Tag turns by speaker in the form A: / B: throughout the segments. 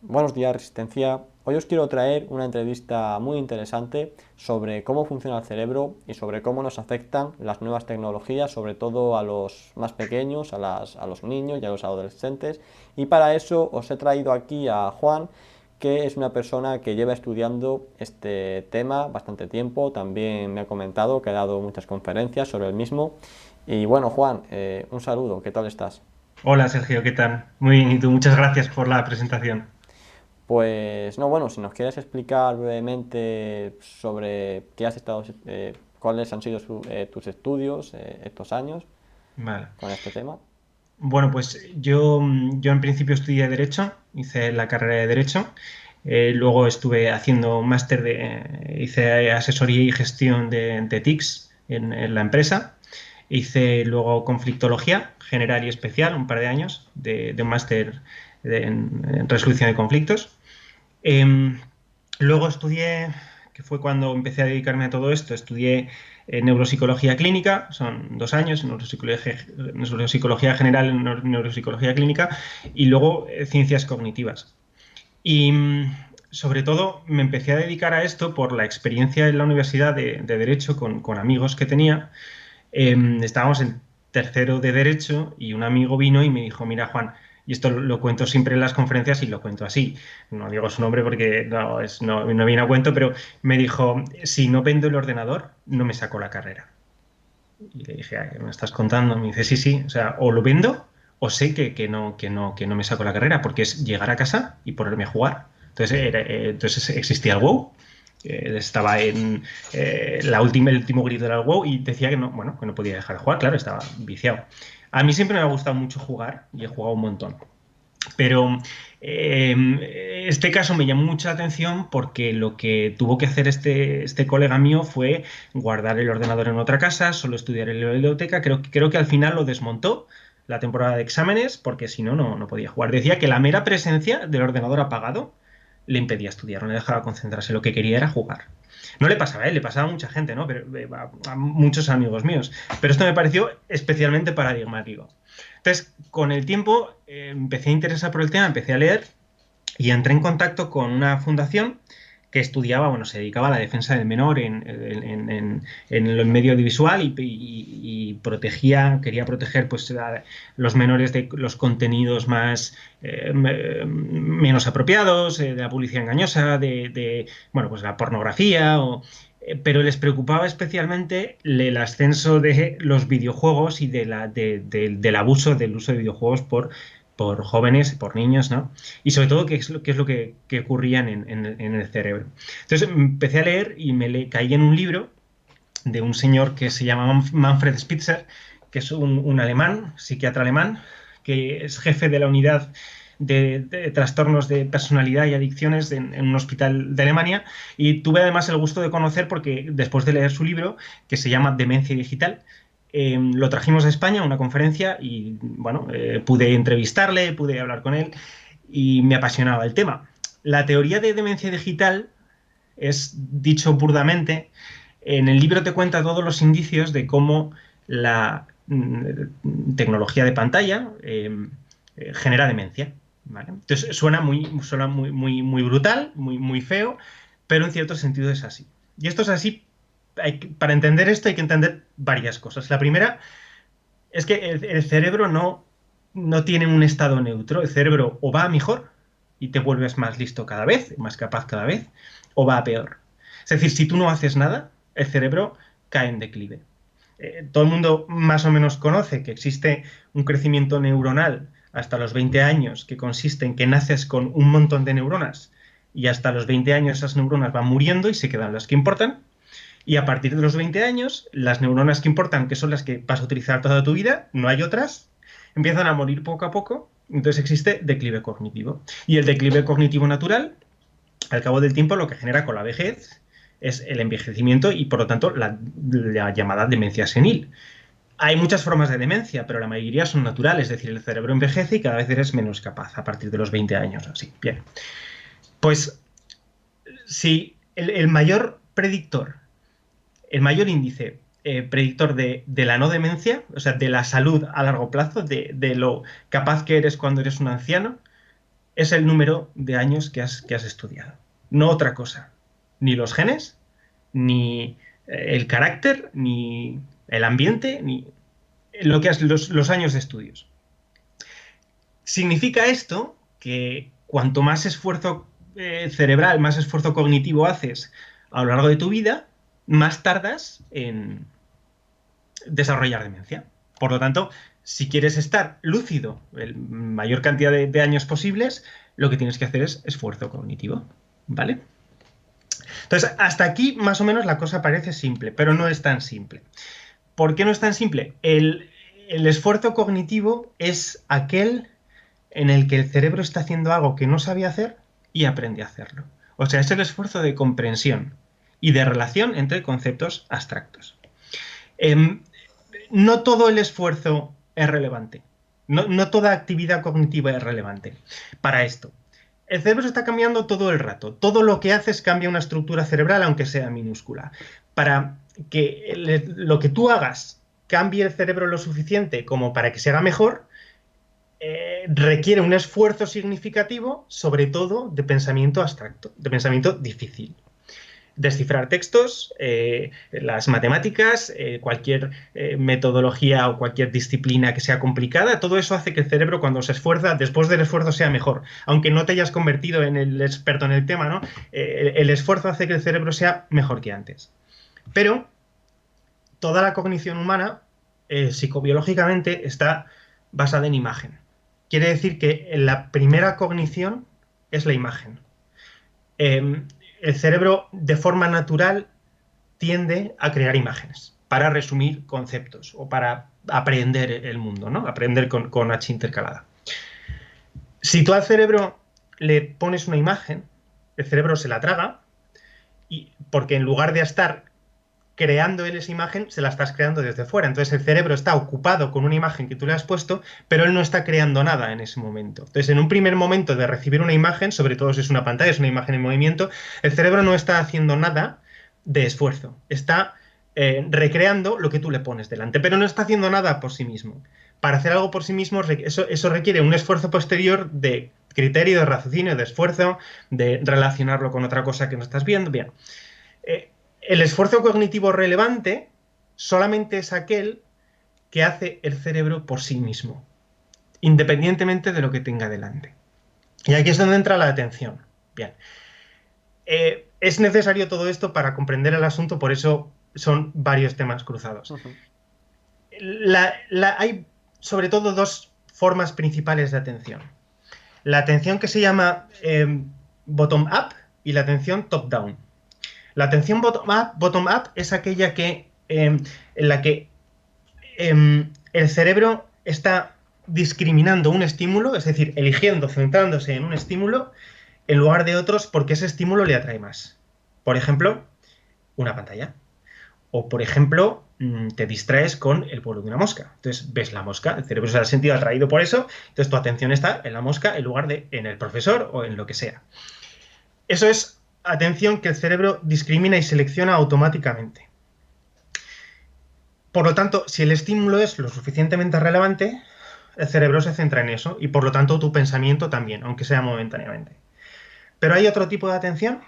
A: Buenos días, Resistencia. Hoy os quiero traer una entrevista muy interesante sobre cómo funciona el cerebro y sobre cómo nos afectan las nuevas tecnologías, sobre todo a los más pequeños, a los niños y a los adolescentes. Y para eso os he traído aquí a Juan, que es una persona que lleva estudiando este tema bastante tiempo. También me ha comentado que ha dado muchas conferencias sobre el mismo. Y bueno, Juan, un saludo, ¿qué tal estás?
B: Hola Sergio, ¿qué tal? Muy bien, y tú, muchas gracias por la presentación.
A: Pues no, bueno, si nos quieres explicar brevemente sobre qué has estado, cuáles han sido tus estudios estos años
B: Vale.
A: con este tema.
B: Bueno, pues yo en principio estudié Derecho, hice la carrera de Derecho, luego estuve haciendo hice asesoría y gestión de TICs en la empresa, hice luego conflictología general y especial, un par de años de un máster en resolución de conflictos. Em, Luego estudié, que fue cuando empecé a dedicarme a todo esto, estudié neuropsicología clínica, son 2 años, neuropsicología general, neuropsicología clínica, y luego ciencias cognitivas. Y sobre todo me empecé a dedicar a esto por la experiencia en la universidad de Derecho con amigos que tenía. Estábamos en tercero de Derecho y un amigo vino y me dijo, mira Juan, y esto lo cuento siempre en las conferencias y lo cuento así, no digo su nombre porque no viene a cuento, pero me dijo, si no vendo el ordenador, no me saco la carrera. Y le dije, "Ay, ¿qué me estás contando?". Me dice, sí, sí, o sea, o lo vendo o sé que no me saco la carrera, porque es llegar a casa y ponerme a jugar. Entonces existía el WoW, estaba en el último grito era el WoW y decía que no, bueno, que no podía dejar de jugar, claro, estaba viciado. A mí siempre me ha gustado mucho jugar y he jugado un montón. Pero este caso me llamó mucha atención porque lo que tuvo que hacer este colega mío fue guardar el ordenador en otra casa, solo estudiar en la biblioteca. Creo que al final lo desmontó la temporada de exámenes porque si no, no podía jugar. Decía que la mera presencia del ordenador apagado le impedía estudiar, no le dejaba concentrarse. Lo que quería era jugar. No le pasaba a él, le pasaba a mucha gente, ¿no? Pero, a muchos amigos míos. Pero esto me pareció especialmente paradigmático. Entonces, con el tiempo empecé a interesar por el tema, empecé a leer y entré en contacto con una fundación que estudiaba, bueno, se dedicaba a la defensa del menor en el medio audiovisual y quería proteger pues, a los menores de los contenidos más menos apropiados, de la publicidad engañosa, bueno, pues la pornografía pero les preocupaba especialmente el ascenso de los videojuegos y del abuso del uso de videojuegos por jóvenes, por niños, ¿no? Y sobre todo qué es lo que ocurría en el cerebro. Entonces empecé a leer y caí en un libro de un señor que se llama Manfred Spitzer, que es un alemán, psiquiatra alemán, que es jefe de la unidad de trastornos de personalidad y adicciones en un hospital de Alemania. Y tuve además el gusto de conocer, porque después de leer su libro, que se llama Demencia Digital, lo trajimos a España a una conferencia y, bueno, pude entrevistarle, pude hablar con él y me apasionaba el tema. La teoría de demencia digital es, dicho burdamente, en el libro te cuenta todos los indicios de cómo la tecnología de pantalla genera demencia. ¿Vale? Entonces suena muy brutal, muy feo, pero en cierto sentido es así. Y esto es así, para entender esto hay que entender varias cosas. La primera es que el cerebro no tiene un estado neutro. El cerebro o va a mejor y te vuelves más listo cada vez, más capaz cada vez, o va a peor. Es decir, si tú no haces nada, el cerebro cae en declive. Todo el mundo más o menos conoce que existe un crecimiento neuronal hasta los 20 años que consiste en que naces con un montón de neuronas y hasta los 20 años esas neuronas van muriendo y se quedan las que importan. Y a partir de los 20 años, las neuronas que importan, que son las que vas a utilizar toda tu vida, no hay otras, empiezan a morir poco a poco. Entonces existe declive cognitivo. Y el declive cognitivo natural, al cabo del tiempo, lo que genera con la vejez es el envejecimiento y, por lo tanto, la llamada demencia senil. Hay muchas formas de demencia, pero la mayoría son naturales, es decir, el cerebro envejece y cada vez eres menos capaz a partir de los 20 años. Así. Bien. Pues si el mayor predictor, el mayor índice predictor de la no demencia, o sea, de la salud a largo plazo, de lo capaz que eres cuando eres un anciano, es el número de años que has estudiado, no otra cosa. Ni los genes, ni el carácter, ni el ambiente, ni lo que has, los años de estudios. Significa esto que cuanto más esfuerzo cerebral, más esfuerzo cognitivo haces a lo largo de tu vida, más tardas en desarrollar demencia. Por lo tanto, si quieres estar lúcido la mayor cantidad de años posibles, lo que tienes que hacer es esfuerzo cognitivo, ¿vale? Entonces, hasta aquí más o menos la cosa parece simple, pero no es tan simple. ¿Por qué no es tan simple? El esfuerzo cognitivo es aquel en el que el cerebro está haciendo algo que no sabía hacer y aprende a hacerlo. O sea, es el esfuerzo de comprensión y de relación entre conceptos abstractos. No todo el esfuerzo es relevante. No toda actividad cognitiva es relevante para esto. El cerebro está cambiando todo el rato. Todo lo que haces cambia una estructura cerebral, aunque sea minúscula. Para que lo que tú hagas cambie el cerebro lo suficiente como para que se haga mejor, requiere un esfuerzo significativo, sobre todo de pensamiento abstracto, de pensamiento difícil. Descifrar textos, las matemáticas, cualquier metodología o cualquier disciplina que sea complicada, todo eso hace que el cerebro cuando se esfuerza, después del esfuerzo sea mejor. Aunque no te hayas convertido en el experto en el tema, ¿no? El esfuerzo hace que el cerebro sea mejor que antes. Pero toda la cognición humana, psicobiológicamente, está basada en imagen. Quiere decir que la primera cognición es la imagen. El cerebro, de forma natural, tiende a crear imágenes para resumir conceptos o para aprender el mundo, ¿no? Aprender con H intercalada. Si tú al cerebro le pones una imagen, el cerebro se la traga, porque en lugar de estar creando él esa imagen, se la estás creando desde fuera. Entonces el cerebro está ocupado con una imagen que tú le has puesto, pero él no está creando nada en ese momento. Entonces, en un primer momento de recibir una imagen, sobre todo si es una pantalla, es una imagen en movimiento, el cerebro no está haciendo nada de esfuerzo. Está recreando lo que tú le pones delante, pero no está haciendo nada por sí mismo. Para hacer algo por sí mismo, eso requiere un esfuerzo posterior de criterio, de raciocinio, de esfuerzo, de relacionarlo con otra cosa que no estás viendo. Bien. El esfuerzo cognitivo relevante solamente es aquel que hace el cerebro por sí mismo, independientemente de lo que tenga delante. Y aquí es donde entra la atención. Bien. Es necesario todo esto para comprender el asunto, por eso son varios temas cruzados. Hay sobre todo dos formas principales de atención. La atención que se llama bottom-up y la atención top-down. La atención bottom-up es aquella en la que el cerebro está discriminando un estímulo, es decir, eligiendo, centrándose en un estímulo en lugar de otros porque ese estímulo le atrae más. Por ejemplo, una pantalla. O, por ejemplo, te distraes con el vuelo de una mosca. Entonces, ves la mosca, el cerebro se ha sentido atraído por eso, entonces tu atención está en la mosca en lugar de en el profesor o en lo que sea. Eso es atención que el cerebro discrimina y selecciona automáticamente. Por lo tanto, si el estímulo es lo suficientemente relevante, el cerebro se centra en eso y por lo tanto tu pensamiento también, aunque sea momentáneamente. Pero hay otro tipo de atención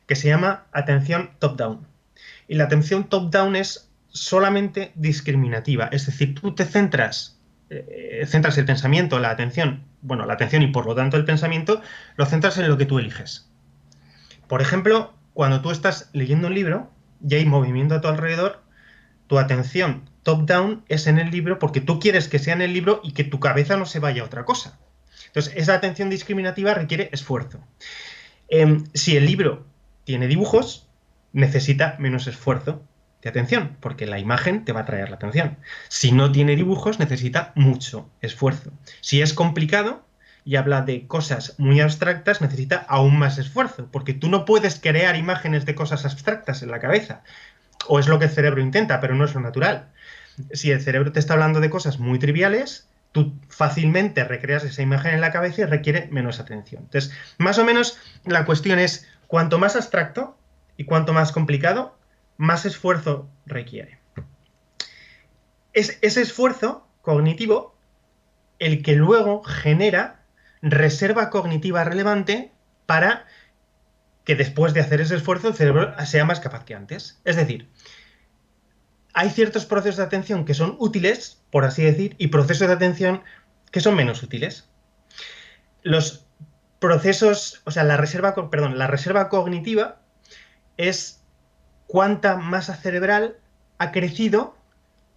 B: que se llama atención top-down. Y la atención top-down es solamente discriminativa, es decir, tú te centras el pensamiento, la atención y por lo tanto el pensamiento, lo centras en lo que tú eliges. Por ejemplo, cuando tú estás leyendo un libro y hay movimiento a tu alrededor, tu atención top-down es en el libro porque tú quieres que sea en el libro y que tu cabeza no se vaya a otra cosa. Entonces, esa atención discriminativa requiere esfuerzo. Si el libro tiene dibujos, necesita menos esfuerzo de atención, porque la imagen te va a atraer la atención. Si no tiene dibujos, necesita mucho esfuerzo. Si es complicado y habla de cosas muy abstractas, necesita aún más esfuerzo, porque tú no puedes crear imágenes de cosas abstractas en la cabeza. O es lo que el cerebro intenta, pero no es lo natural. Si el cerebro te está hablando de cosas muy triviales, tú fácilmente recreas esa imagen en la cabeza y requiere menos atención. Entonces, más o menos la cuestión es, cuanto más abstracto y cuanto más complicado, más esfuerzo requiere. Es ese esfuerzo cognitivo el que luego genera reserva cognitiva relevante para que después de hacer ese esfuerzo el cerebro sea más capaz que antes. Es decir, hay ciertos procesos de atención que son útiles, por así decir, y procesos de atención que son menos útiles. Los procesos, o sea, la reserva cognitiva es cuánta masa cerebral ha crecido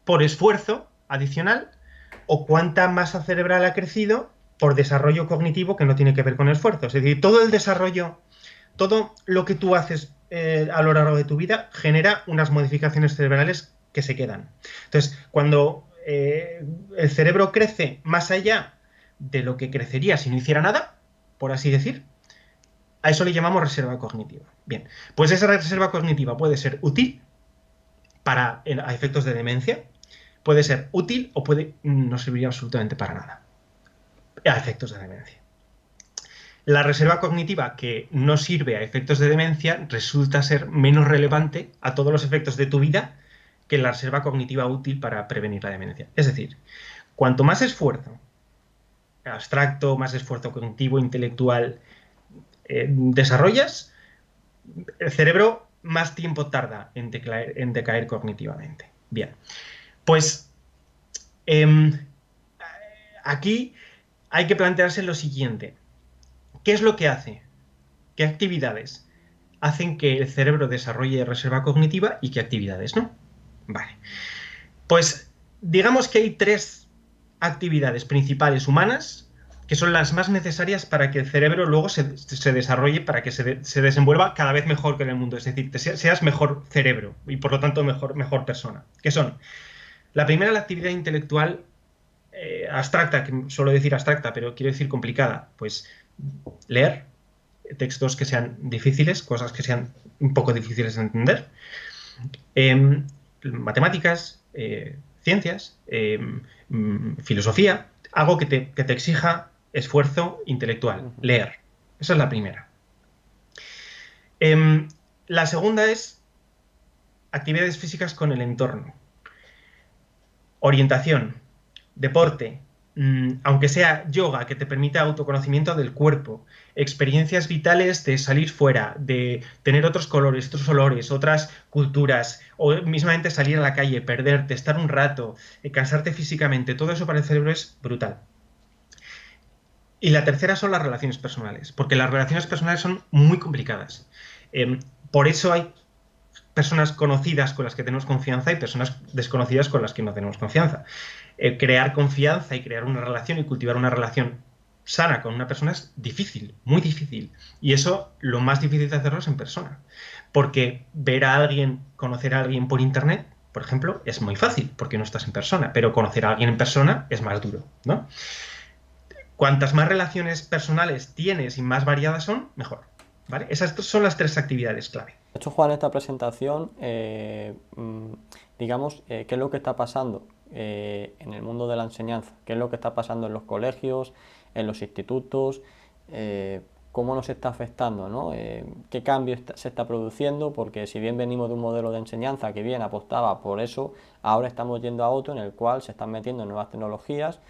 B: por esfuerzo adicional o cuánta masa cerebral ha crecido por desarrollo cognitivo que no tiene que ver con esfuerzo. Es decir, todo el desarrollo, todo lo que tú haces a lo largo de tu vida genera unas modificaciones cerebrales que se quedan. Entonces, cuando el cerebro crece más allá de lo que crecería si no hiciera nada, por así decir, a eso le llamamos reserva cognitiva. Bien, pues esa reserva cognitiva puede ser útil a efectos de demencia, puede ser útil o puede no servir absolutamente para nada a efectos de demencia. La reserva cognitiva que no sirve a efectos de demencia resulta ser menos relevante a todos los efectos de tu vida que la reserva cognitiva útil para prevenir la demencia. Es decir, cuanto más esfuerzo abstracto, más esfuerzo cognitivo, intelectual desarrollas, el cerebro más tiempo tarda en decaer cognitivamente. Bien, pues aquí hay que plantearse lo siguiente. ¿Qué es lo que hace? ¿Qué actividades hacen que el cerebro desarrolle reserva cognitiva y qué actividades no? Vale. Pues digamos que hay 3 actividades principales humanas que son las más necesarias para que el cerebro luego se desarrolle, para que se desenvuelva cada vez mejor que en el mundo. Es decir, seas mejor cerebro y por lo tanto mejor persona. Que son, la primera, la actividad intelectual abstracta, que suelo decir abstracta, pero quiero decir complicada. Pues leer textos que sean difíciles, cosas que sean un poco difíciles de entender. Matemáticas, ciencias, filosofía, algo que te exija esfuerzo intelectual, leer. Esa es la primera. La segunda es actividades físicas con el entorno. Orientación, deporte, aunque sea yoga, que te permita autoconocimiento del cuerpo, experiencias vitales de salir fuera, de tener otros colores, otros olores, otras culturas, o mismamente salir a la calle, perderte, estar un rato, cansarte físicamente, todo eso para el cerebro es brutal. Y la tercera son las relaciones personales, porque las relaciones personales son muy complicadas. Por eso hay personas conocidas con las que tenemos confianza y personas desconocidas con las que no tenemos confianza. Crear confianza y crear una relación y cultivar una relación sana con una persona es difícil, muy difícil. Y eso lo más difícil de hacerlo es en persona. Porque ver a alguien, conocer a alguien por internet, por ejemplo, es muy fácil porque no estás en persona, pero conocer a alguien en persona es más duro, ¿no? Cuantas más relaciones personales tienes y más variadas son, mejor, ¿vale? Esas son las 3 actividades clave.
A: De hecho, Juan, esta presentación, digamos, ¿qué es lo que está pasando en el mundo de la enseñanza? ¿Qué es lo que está pasando en los colegios, en los institutos? ¿Cómo nos está afectando, ¿no? ¿Qué cambio se está produciendo? Porque si bien venimos de un modelo de enseñanza que bien apostaba por eso, ahora estamos yendo a otro en el cual se están metiendo nuevas tecnologías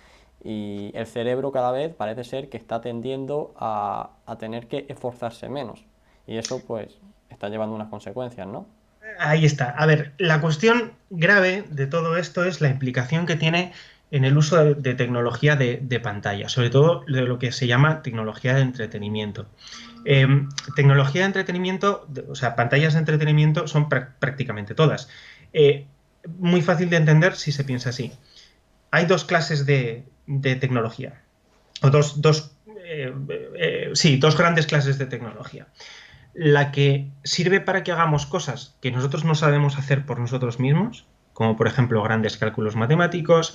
A: y el cerebro cada vez parece ser que está tendiendo a tener que esforzarse menos. Y eso, pues, está llevando unas consecuencias, ¿no?
B: Ahí está. A ver, la cuestión grave de todo esto es la implicación que tiene en el uso de tecnología de pantalla, sobre todo de lo que se llama tecnología de entretenimiento. Tecnología de entretenimiento, o sea, pantallas de entretenimiento son prácticamente todas. Muy fácil de entender si se piensa así. Hay 2 clases de tecnología, o dos grandes clases de tecnología. La que sirve para que hagamos cosas que nosotros no sabemos hacer por nosotros mismos, como por ejemplo grandes cálculos matemáticos,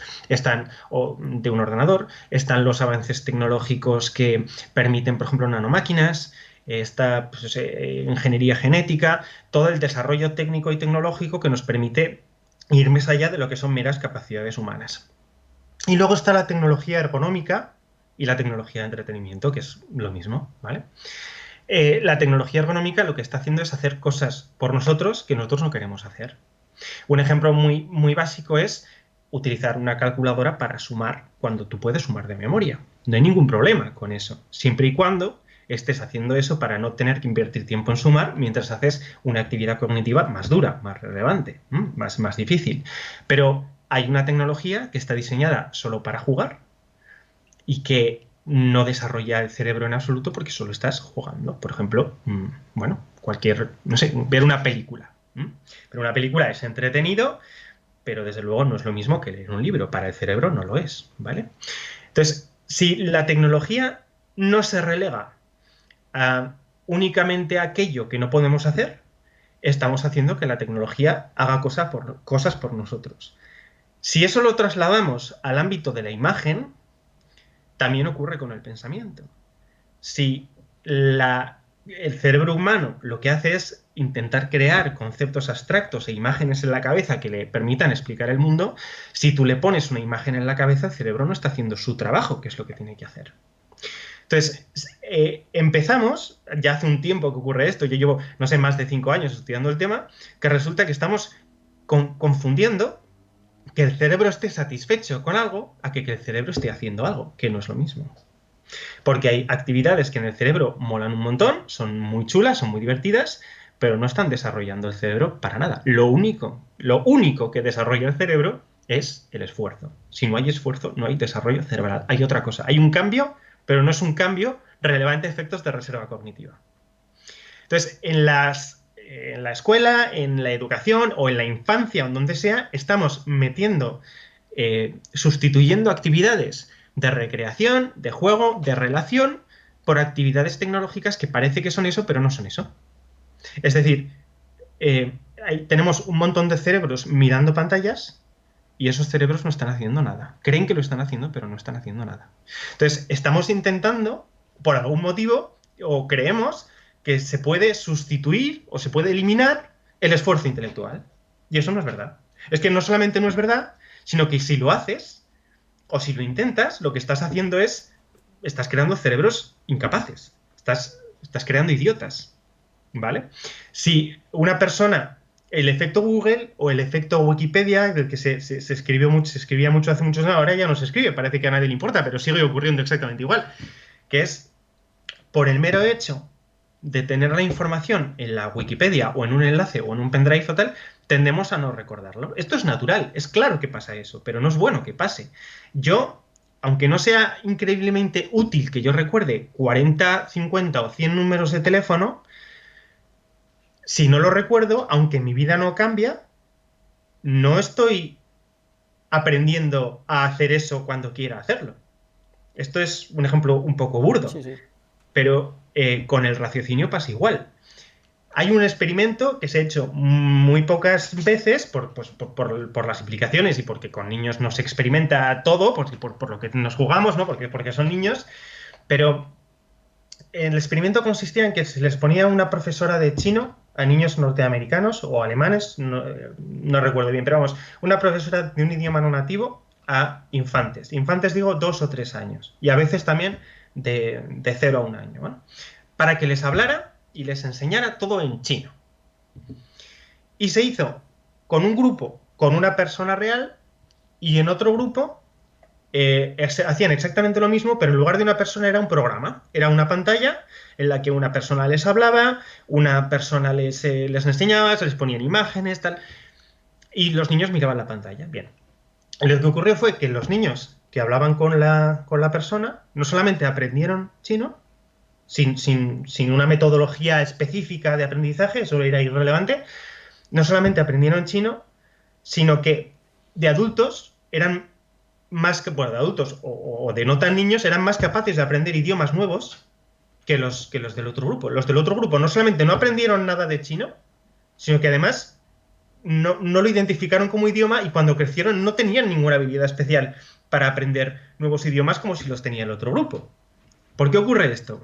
B: o de un ordenador, están los avances tecnológicos que permiten, por ejemplo, nanomáquinas, está pues, ingeniería genética, todo el desarrollo técnico y tecnológico que nos permite ir más allá de lo que son meras capacidades humanas. Y luego está la tecnología ergonómica y la tecnología de entretenimiento, que es lo mismo, ¿vale? La tecnología ergonómica lo que está haciendo es hacer cosas por nosotros que nosotros no queremos hacer. Un ejemplo muy básico es utilizar una calculadora para sumar cuando tú puedes sumar de memoria. No hay ningún problema con eso, siempre y cuando estés haciendo eso para no tener que invertir tiempo en sumar mientras haces una actividad cognitiva más dura, más relevante, más difícil. Pero hay una tecnología que está diseñada solo para jugar y que no desarrolla el cerebro en absoluto porque solo estás jugando. Por ejemplo, bueno, no sé, ver una película. Pero una película es entretenido, pero desde luego no es lo mismo que leer un libro. Para el cerebro no lo es, ¿vale? Entonces, si la tecnología no se relega a únicamente aquello que no podemos hacer, estamos haciendo que la tecnología haga cosas por nosotros. Si eso lo trasladamos al ámbito de la imagen, también ocurre con el pensamiento. Si el cerebro humano lo que hace es intentar crear conceptos abstractos e imágenes en la cabeza que le permitan explicar el mundo, si tú le pones una imagen en la cabeza, el cerebro no está haciendo su trabajo, que es lo que tiene que hacer. Entonces, empezamos, ya hace un tiempo que ocurre esto, yo llevo, no sé, más de 5 años estudiando el tema, que resulta que estamos confundiendo que el cerebro esté satisfecho con algo a que el cerebro esté haciendo algo, que no es lo mismo. Porque hay actividades que en el cerebro molan un montón, son muy chulas, son muy divertidas, pero no están desarrollando el cerebro para nada. Lo único que desarrolla el cerebro es el esfuerzo. Si no hay esfuerzo, no hay desarrollo cerebral. Hay otra cosa. Hay un cambio, pero no es un cambio relevante a efectos de reserva cognitiva. Entonces, en la escuela, en la educación o en la infancia o en donde sea, estamos sustituyendo actividades de recreación, de juego, de relación, por actividades tecnológicas que parece que son eso, pero no son eso. Es decir, tenemos un montón de cerebros mirando pantallas y esos cerebros no están haciendo nada. Creen que lo están haciendo, pero no están haciendo nada. Entonces, estamos intentando, por algún motivo, o creemos que se puede sustituir o se puede eliminar el esfuerzo intelectual. Y eso no es verdad. Es que no solamente no es verdad, sino que si lo haces o si lo intentas, lo que estás haciendo estás creando cerebros incapaces. Estás creando idiotas. ¿Vale? Si una persona, el efecto Google o el efecto Wikipedia, del que se escribía mucho hace muchos años, ahora ya no se escribe, parece que a nadie le importa, pero sigue ocurriendo exactamente igual, que es por el mero hecho de tener la información en la Wikipedia o en un enlace o en un pendrive o tal, tendemos a no recordarlo. Esto es natural, es claro que pasa eso, pero no es bueno que pase. Yo, aunque no sea increíblemente útil que yo recuerde 40, 50 o 100 números de teléfono, si no lo recuerdo, aunque mi vida no cambia, no estoy aprendiendo a hacer eso cuando quiera hacerlo. Esto es un ejemplo un poco burdo,
A: Sí, sí.
B: pero con el raciocinio pasa igual. Hay un experimento que se ha hecho muy pocas veces por las implicaciones y porque con niños no se experimenta todo, por lo que nos jugamos, ¿no? Porque son niños, pero el experimento consistía en que se les ponía una profesora de chino a niños norteamericanos o alemanes, no recuerdo bien, pero vamos, una profesora de un idioma no nativo a infantes. Infantes digo 2 o 3 años y a veces también de 0 a 1 año, ¿no? Para que les hablara y les enseñara todo en chino. Y se hizo con un grupo, con una persona real, y en otro grupo hacían exactamente lo mismo, pero en lugar de una persona era un programa. Era una pantalla en la que una persona les hablaba, una persona les enseñaba, se les ponían imágenes, tal, y los niños miraban la pantalla. Bien. Lo que ocurrió fue que los niños que hablaban con la persona no solamente aprendieron chino, sin una metodología específica de aprendizaje, eso era irrelevante, no solamente aprendieron chino, sino que de adultos eran más que, bueno, de adultos o de no tan niños, eran más capaces de aprender idiomas nuevos que los del otro grupo. Los del otro grupo no solamente no aprendieron nada de chino, sino que además no lo identificaron como idioma y cuando crecieron no tenían ninguna habilidad especial para aprender nuevos idiomas como si los tenía el otro grupo. ¿Por qué ocurre esto?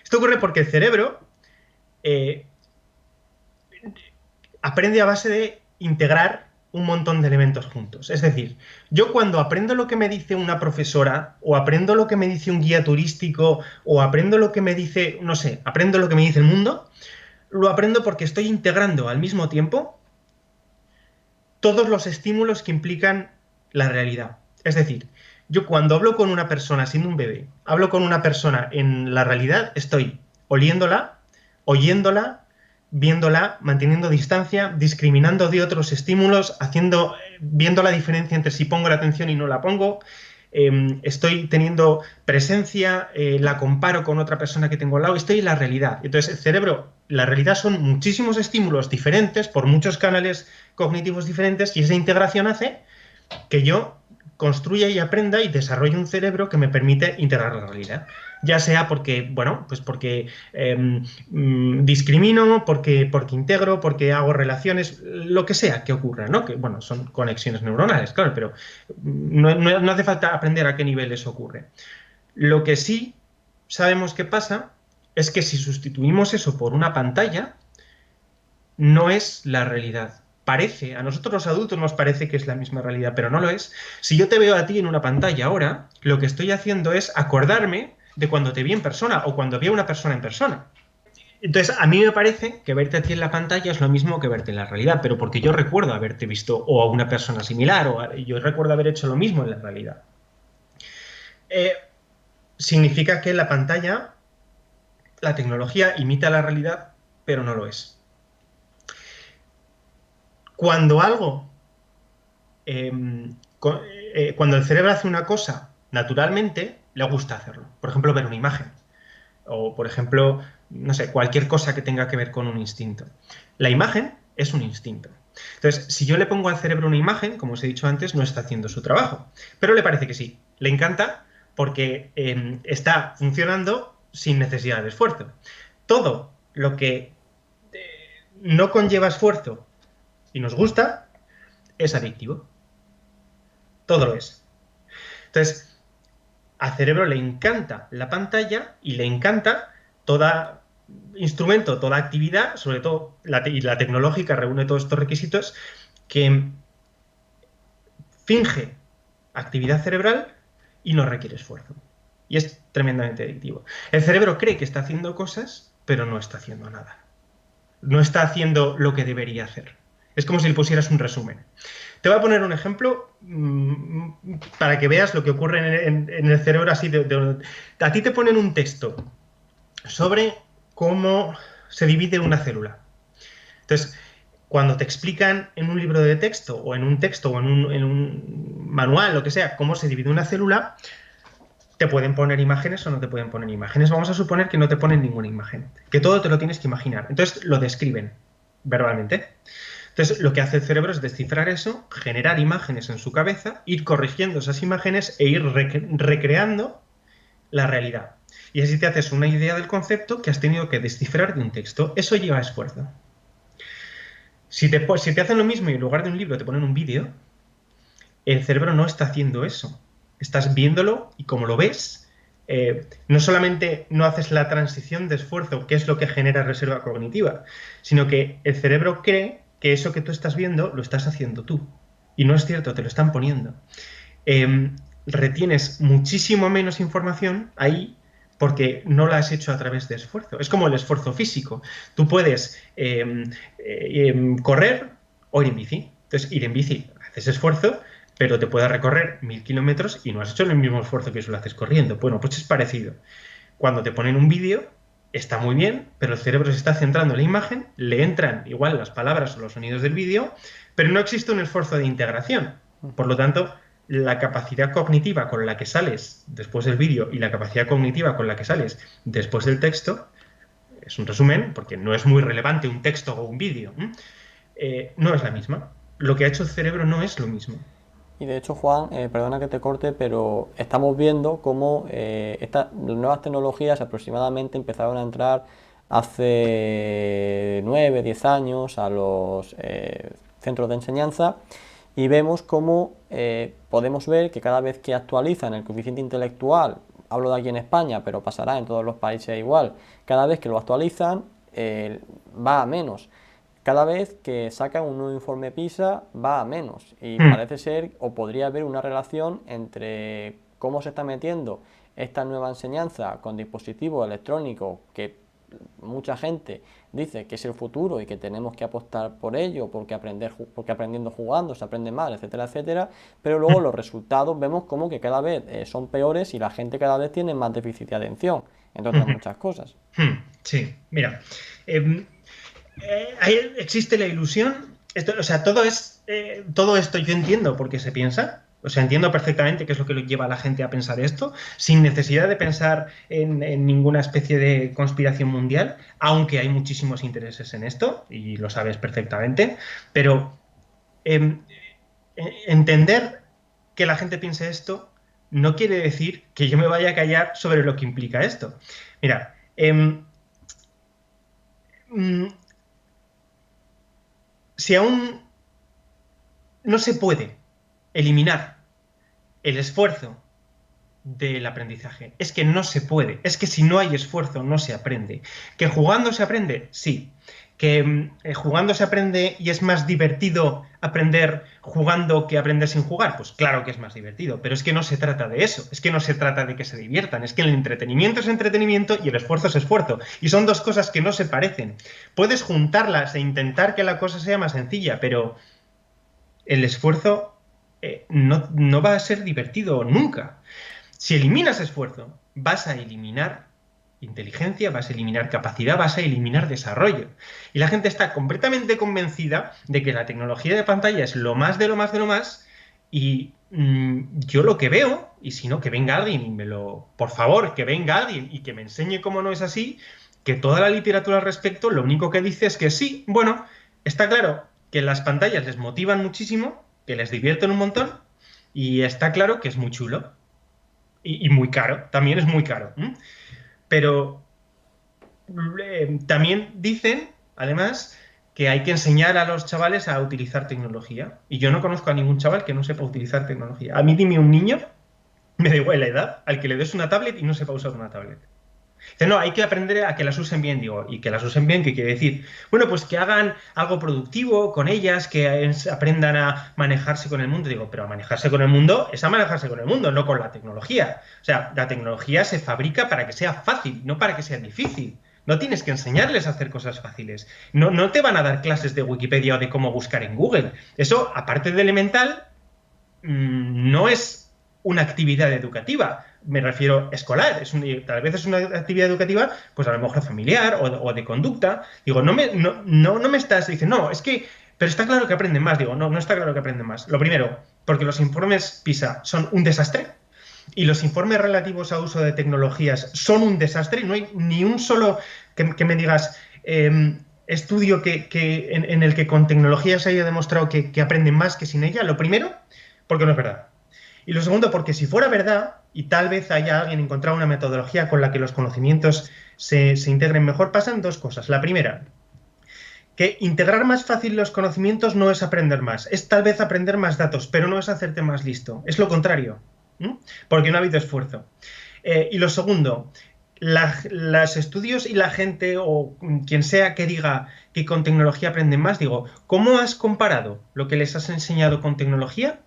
B: Esto ocurre porque el cerebro aprende a base de integrar un montón de elementos juntos. Es decir, yo cuando aprendo lo que me dice una profesora, o aprendo lo que me dice un guía turístico, o aprendo lo que me dice, no sé, aprendo lo que me dice el mundo, lo aprendo porque estoy integrando al mismo tiempo todos los estímulos que implican la realidad. Es decir, Yo cuando hablo con una persona siendo un bebé, hablo con una persona en la realidad, estoy oliéndola, oyéndola, viéndola, manteniendo distancia, discriminando de otros estímulos, viendo la diferencia entre si pongo la atención y no la pongo. Estoy teniendo presencia, la comparo con otra persona que tengo al lado, estoy en la realidad. Entonces, el cerebro, la realidad son muchísimos estímulos diferentes por muchos canales cognitivos diferentes y esa integración hace que yo construya y aprenda y desarrolle un cerebro que me permite integrar la realidad. Ya sea porque, bueno, pues porque discrimino, porque integro, porque hago relaciones, lo que sea que ocurra, ¿no? Que, bueno, son conexiones neuronales, claro, pero no hace falta aprender a qué nivel eso ocurre. Lo que sí sabemos que pasa es que si sustituimos eso por una pantalla, no es la realidad. Parece, a nosotros los adultos nos parece que es la misma realidad, pero no lo es. Si yo te veo a ti en una pantalla ahora, lo que estoy haciendo es acordarme de cuando te vi en persona o cuando vi a una persona en persona. Entonces, a mí me parece que verte a ti en la pantalla es lo mismo que verte en la realidad, pero porque yo recuerdo haberte visto o a una persona similar, yo recuerdo haber hecho lo mismo en la realidad. Eh, Significa que la pantalla, la tecnología imita la realidad, pero no lo es. Cuando algo eh, cuando el cerebro hace una cosa naturalmente, le gusta hacerlo. Por ejemplo, ver una imagen. O, por ejemplo, no sé, cualquier cosa que tenga que ver con un instinto. La imagen es un instinto. Entonces, si yo le pongo al cerebro una imagen, como os he dicho antes, no está haciendo su trabajo. Pero le parece que sí. Le encanta porque está funcionando sin necesidad de esfuerzo. Todo lo que no conlleva esfuerzo y nos gusta es adictivo. Todo lo es. Entonces, al cerebro le encanta la pantalla y le encanta todo instrumento, toda actividad, sobre todo y la tecnológica reúne todos estos requisitos, que finge actividad cerebral y no requiere esfuerzo. Y es tremendamente adictivo. El cerebro cree que está haciendo cosas, pero no está haciendo nada. No está haciendo lo que debería hacer. Es como si le pusieras un resumen. Te voy a poner un ejemplo para que veas lo que ocurre en el cerebro así a ti te ponen un texto sobre cómo se divide una célula. Entonces, cuando te explican en un libro de texto o en un texto o en un manual, lo que sea, cómo se divide una célula, te pueden poner imágenes o no te pueden poner imágenes. Vamos a suponer que no te ponen ninguna imagen, que todo te lo tienes que imaginar. Entonces lo describen verbalmente. Entonces, lo que hace el cerebro es descifrar eso, generar imágenes en su cabeza, ir corrigiendo esas imágenes e ir recreando la realidad. Y así te haces una idea del concepto que has tenido que descifrar de un texto. Eso lleva esfuerzo. Si te hacen lo mismo y en lugar de un libro te ponen un vídeo, el cerebro no está haciendo eso. Estás viéndolo y como lo ves, no solamente no haces la transición de esfuerzo, que es lo que genera reserva cognitiva, sino que el cerebro cree que eso que tú estás viendo lo estás haciendo tú. Y no es cierto, te lo están poniendo. Retienes muchísimo menos información ahí porque no la has hecho a través de esfuerzo. Es como el esfuerzo físico. Tú puedes correr o ir en bici. Entonces, ir en bici, haces esfuerzo, pero te puedes recorrer 1000 kilómetros y no has hecho el mismo esfuerzo que si lo haces corriendo. Bueno, pues es parecido. Cuando te ponen un vídeo, está muy bien, pero el cerebro se está centrando en la imagen, le entran igual las palabras o los sonidos del vídeo, pero no existe un esfuerzo de integración. Por lo tanto, la capacidad cognitiva con la que sales después del vídeo y la capacidad cognitiva con la que sales después del texto, es un resumen, porque no es muy relevante un texto o un vídeo, no es la misma. Lo que ha hecho el cerebro no es lo mismo.
A: Y de hecho, Juan, perdona que te corte, pero estamos viendo cómo estas nuevas tecnologías aproximadamente empezaron a entrar hace 9, 10 años a los centros de enseñanza y vemos cómo podemos ver que cada vez que actualizan el coeficiente intelectual, hablo de aquí en España, pero pasará en todos los países igual, cada vez que lo actualizan va a menos. Cada vez que sacan un nuevo informe PISA va a menos y parece ser o podría haber una relación entre cómo se está metiendo esta nueva enseñanza con dispositivos electrónicos que mucha gente dice que es el futuro y que tenemos que apostar por ello, porque aprendiendo jugando se aprende mal, etcétera, etcétera, pero luego los resultados vemos como que cada vez son peores y la gente cada vez tiene más déficit de atención, entre otras muchas cosas.
B: Sí, mira, ahí existe la ilusión, o sea, todo esto yo entiendo por qué se piensa, o sea, entiendo perfectamente qué es lo que lleva a la gente a pensar esto, sin necesidad de pensar en ninguna especie de conspiración mundial, aunque hay muchísimos intereses en esto, y lo sabes perfectamente, pero entender que la gente piense esto no quiere decir que yo me vaya a callar sobre lo que implica esto. Mira, si aún no se puede eliminar el esfuerzo del aprendizaje, es que no se puede, es que si no hay esfuerzo no se aprende. ¿Que jugando se aprende? Sí. ¿Que jugando se aprende y es más divertido aprender jugando que aprender sin jugar? Pues claro que es más divertido, pero es que no se trata de eso, es que no se trata de que se diviertan, es que el entretenimiento es entretenimiento y el esfuerzo es esfuerzo, y son dos cosas que no se parecen. Puedes juntarlas e intentar que la cosa sea más sencilla, pero el esfuerzo no va a ser divertido nunca. Si eliminas esfuerzo, vas a eliminar inteligencia, vas a eliminar capacidad, vas a eliminar desarrollo. Y la gente está completamente convencida de que la tecnología de pantalla es lo más de lo más de lo más, y yo lo que veo, y si no, que venga alguien y por favor, que venga alguien y que me enseñe cómo no es así, que toda la literatura al respecto lo único que dice es que sí, bueno, está claro que las pantallas les motivan muchísimo, que les divierten un montón, y está claro que es muy chulo. Y muy caro, también es muy caro. Pero también dicen, además, que hay que enseñar a los chavales a utilizar tecnología. Y yo no conozco a ningún chaval que no sepa utilizar tecnología. A mí dime un niño, me da igual la edad, al que le des una tablet y no sepa usar una tablet. Dice, no, hay que aprender a que las usen bien, digo, y que las usen bien, ¿qué quiere decir? Bueno, pues que hagan algo productivo con ellas, que aprendan a manejarse con el mundo. Digo, pero a manejarse con el mundo es a manejarse con el mundo, no con la tecnología. O sea, la tecnología se fabrica para que sea fácil, no para que sea difícil. No tienes que enseñarles a hacer cosas fáciles. No te van a dar clases de Wikipedia o de cómo buscar en Google. Eso, aparte de elemental, no es una actividad educativa. Me refiero escolar, tal vez es una actividad educativa, pues a lo mejor familiar o de conducta. Digo, no me estás diciendo, no, es que, pero está claro que aprenden más. Digo, no está claro que aprenden más. Lo primero, porque los informes PISA son un desastre y los informes relativos a uso de tecnologías son un desastre. No hay ni un solo que me digas estudio en el que con tecnología se haya demostrado que aprenden más que sin ella. Lo primero, porque no es verdad. Y lo segundo, porque si fuera verdad, y tal vez haya alguien encontrado una metodología con la que los conocimientos se integren mejor, pasan dos cosas. La primera, que integrar más fácil los conocimientos no es aprender más, es tal vez aprender más datos, pero no es hacerte más listo, es lo contrario, porque no ha habido esfuerzo. Y lo segundo, los estudios y la gente o quien sea que diga que con tecnología aprenden más, digo, ¿cómo has comparado lo que les has enseñado con tecnología?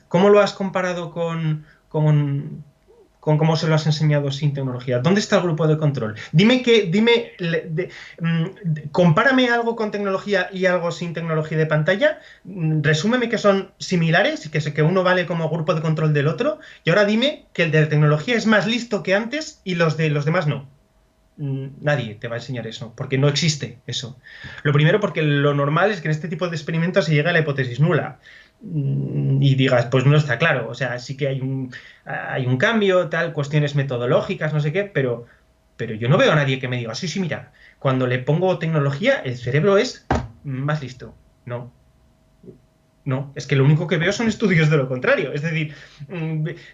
B: ¿Cómo lo has comparado con cómo se lo has enseñado sin tecnología? ¿Dónde está el grupo de control? Compárame algo con tecnología y algo sin tecnología de pantalla, resúmeme que son similares y que uno vale como grupo de control del otro, y ahora dime que el de tecnología es más listo que antes y los de los demás no. Nadie te va a enseñar eso, porque no existe eso. Lo primero, porque lo normal es que en este tipo de experimentos se llegue a la hipótesis nula y digas, pues no está claro, o sea, sí que hay un cambio, tal, cuestiones metodológicas, no sé qué, pero yo no veo a nadie que me diga, sí, mira, cuando le pongo tecnología, el cerebro es más listo. No, es que lo único que veo son estudios de lo contrario. Es decir,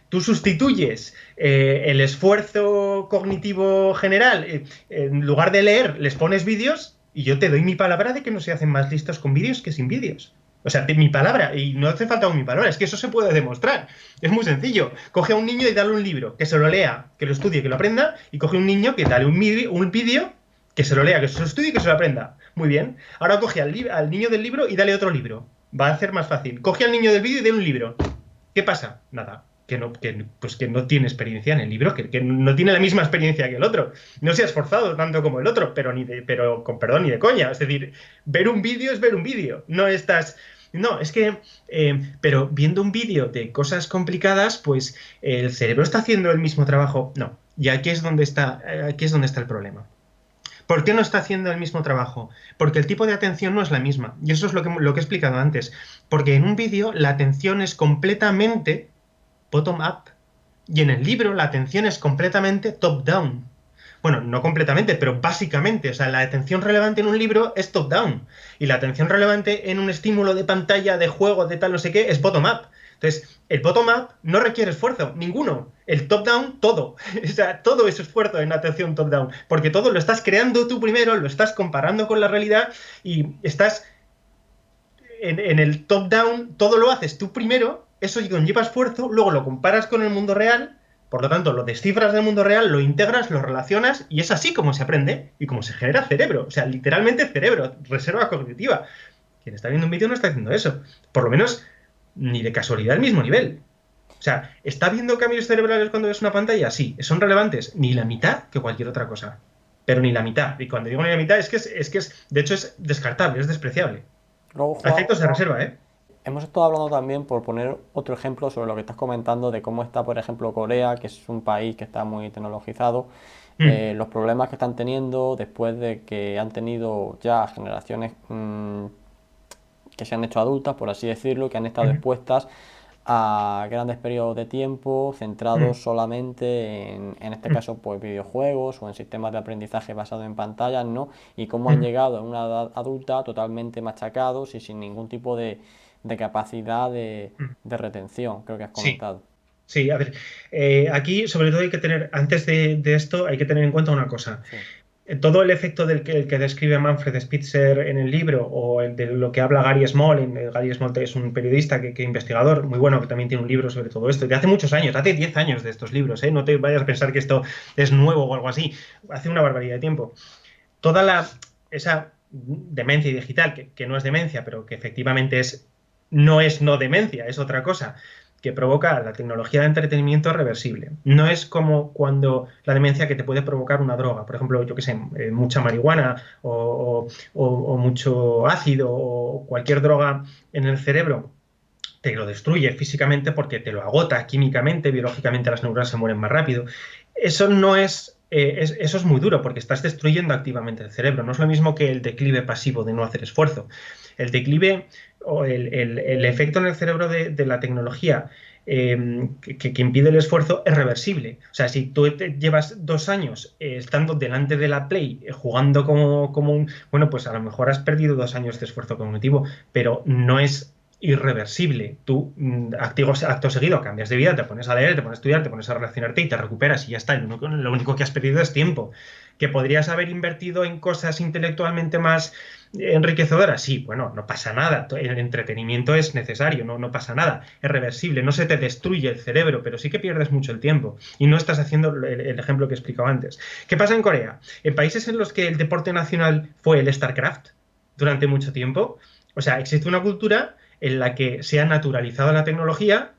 B: tú sustituyes el esfuerzo cognitivo general, en lugar de leer, les pones vídeos, y yo te doy mi palabra de que no se hacen más listos con vídeos que sin vídeos. O sea, mi palabra, y no hace falta mi palabra, es que eso se puede demostrar. Es muy sencillo. Coge a un niño y dale un libro, que se lo lea, que lo estudie, que lo aprenda, y coge a un niño que dale un vídeo, que se lo lea, que se lo estudie y que se lo aprenda. Muy bien. Ahora coge al niño del libro y dale otro libro. Va a ser más fácil. Coge al niño del vídeo y dale un libro. ¿Qué pasa? Nada. que no tiene experiencia en el libro, que no tiene la misma experiencia que el otro. No se ha esforzado tanto como el otro, pero con perdón, ni de coña. Es decir, ver un vídeo es ver un vídeo. No estás. No, es que. Pero viendo un vídeo de cosas complicadas, pues el cerebro está haciendo el mismo trabajo. No. Y aquí es donde está el problema. ¿Por qué no está haciendo el mismo trabajo? Porque el tipo de atención no es la misma. Y eso es lo que he explicado antes. Porque en un vídeo la atención es completamente bottom-up y en el libro la atención es completamente top-down. Bueno, no completamente, pero básicamente. O sea, la atención relevante en un libro es top-down. Y la atención relevante en un estímulo de pantalla, de juego, de tal, no sé qué, es bottom-up. Entonces, el bottom-up no requiere esfuerzo, ninguno. El top-down, todo. O sea, todo es esfuerzo en atención top-down. Porque todo lo estás creando tú primero, lo estás comparando con la realidad y estás en el top-down, todo lo haces tú primero, eso conlleva esfuerzo, luego lo comparas con el mundo real, por lo tanto, lo descifras del mundo real, lo integras, lo relacionas y es así como se aprende y como se genera cerebro. O sea, literalmente cerebro, reserva cognitiva. Quien está viendo un vídeo no está haciendo eso. Por lo menos, ni de casualidad al mismo nivel. O sea, ¿está viendo cambios cerebrales cuando ves una pantalla? Sí. ¿Son relevantes? Ni la mitad que cualquier otra cosa. Pero ni la mitad. Y cuando digo ni la mitad, de hecho, es descartable, es despreciable.
A: Luego,
B: A
A: Juan,
B: efectos de reserva, ¿eh?
A: hemos estado hablando también, por poner otro ejemplo sobre lo que estás comentando, de cómo está, por ejemplo, Corea, que es un país que está muy tecnologizado,
B: Mm,
A: los problemas que están teniendo después de que han tenido ya generaciones que se han hecho adultas, por así decirlo, que han estado
B: mm,
A: expuestas a grandes periodos de tiempo
B: mm,
A: centrados solamente en este
B: mm,
A: caso, pues videojuegos o en sistemas de aprendizaje basados en pantallas, ¿no? Y cómo han
B: mm,
A: llegado a una edad adulta totalmente machacados y sin ningún tipo de capacidad
B: mm.
A: de retención, creo que has
B: Sí,
A: comentado.
B: sí, a ver, aquí sobre todo hay que tener, antes de esto, hay que tener en cuenta una cosa.
A: Sí.
B: Todo el efecto el que describe Manfred Spitzer en el libro o el de lo que habla Gary Small, Gary Small es un periodista que investigador muy bueno que también tiene un libro sobre todo esto, de hace muchos años, hace 10 años de estos libros, ¿eh? No te vayas a pensar que esto es nuevo o algo así, hace una barbaridad de tiempo. Toda esa demencia digital, que no es demencia, pero que efectivamente no es no demencia, es otra cosa, que provoca la tecnología de entretenimiento reversible. No es como cuando la demencia que te puede provocar una droga, por ejemplo, yo que sé, mucha marihuana o mucho ácido o cualquier droga en el cerebro te lo destruye físicamente porque te lo agota químicamente, biológicamente las neuronas se mueren más rápido. Eso no eso es muy duro porque estás destruyendo activamente el cerebro. No es lo mismo que el declive pasivo de no hacer esfuerzo. El declive o el efecto en el cerebro de la tecnología que impide el esfuerzo es reversible. O sea, si tú llevas 2 años estando delante de la Play jugando como un... Bueno, pues a lo mejor has perdido 2 años de esfuerzo cognitivo, pero no es irreversible. Tú, acto seguido, cambias de vida, te pones a leer, te pones a estudiar, te pones a relacionarte y te recuperas y ya está. Lo único que has perdido es tiempo. ¿Que podrías haber invertido en cosas intelectualmente más enriquecedoras? Sí, bueno, no pasa nada. El entretenimiento es necesario, no pasa nada. Es reversible, no se te destruye el cerebro, pero sí que pierdes mucho el tiempo. Y no estás haciendo el ejemplo que he explicado antes. ¿Qué pasa en Corea? En países en los que el deporte nacional fue el StarCraft durante mucho tiempo, o sea, existe una cultura en la que se ha naturalizado la tecnología,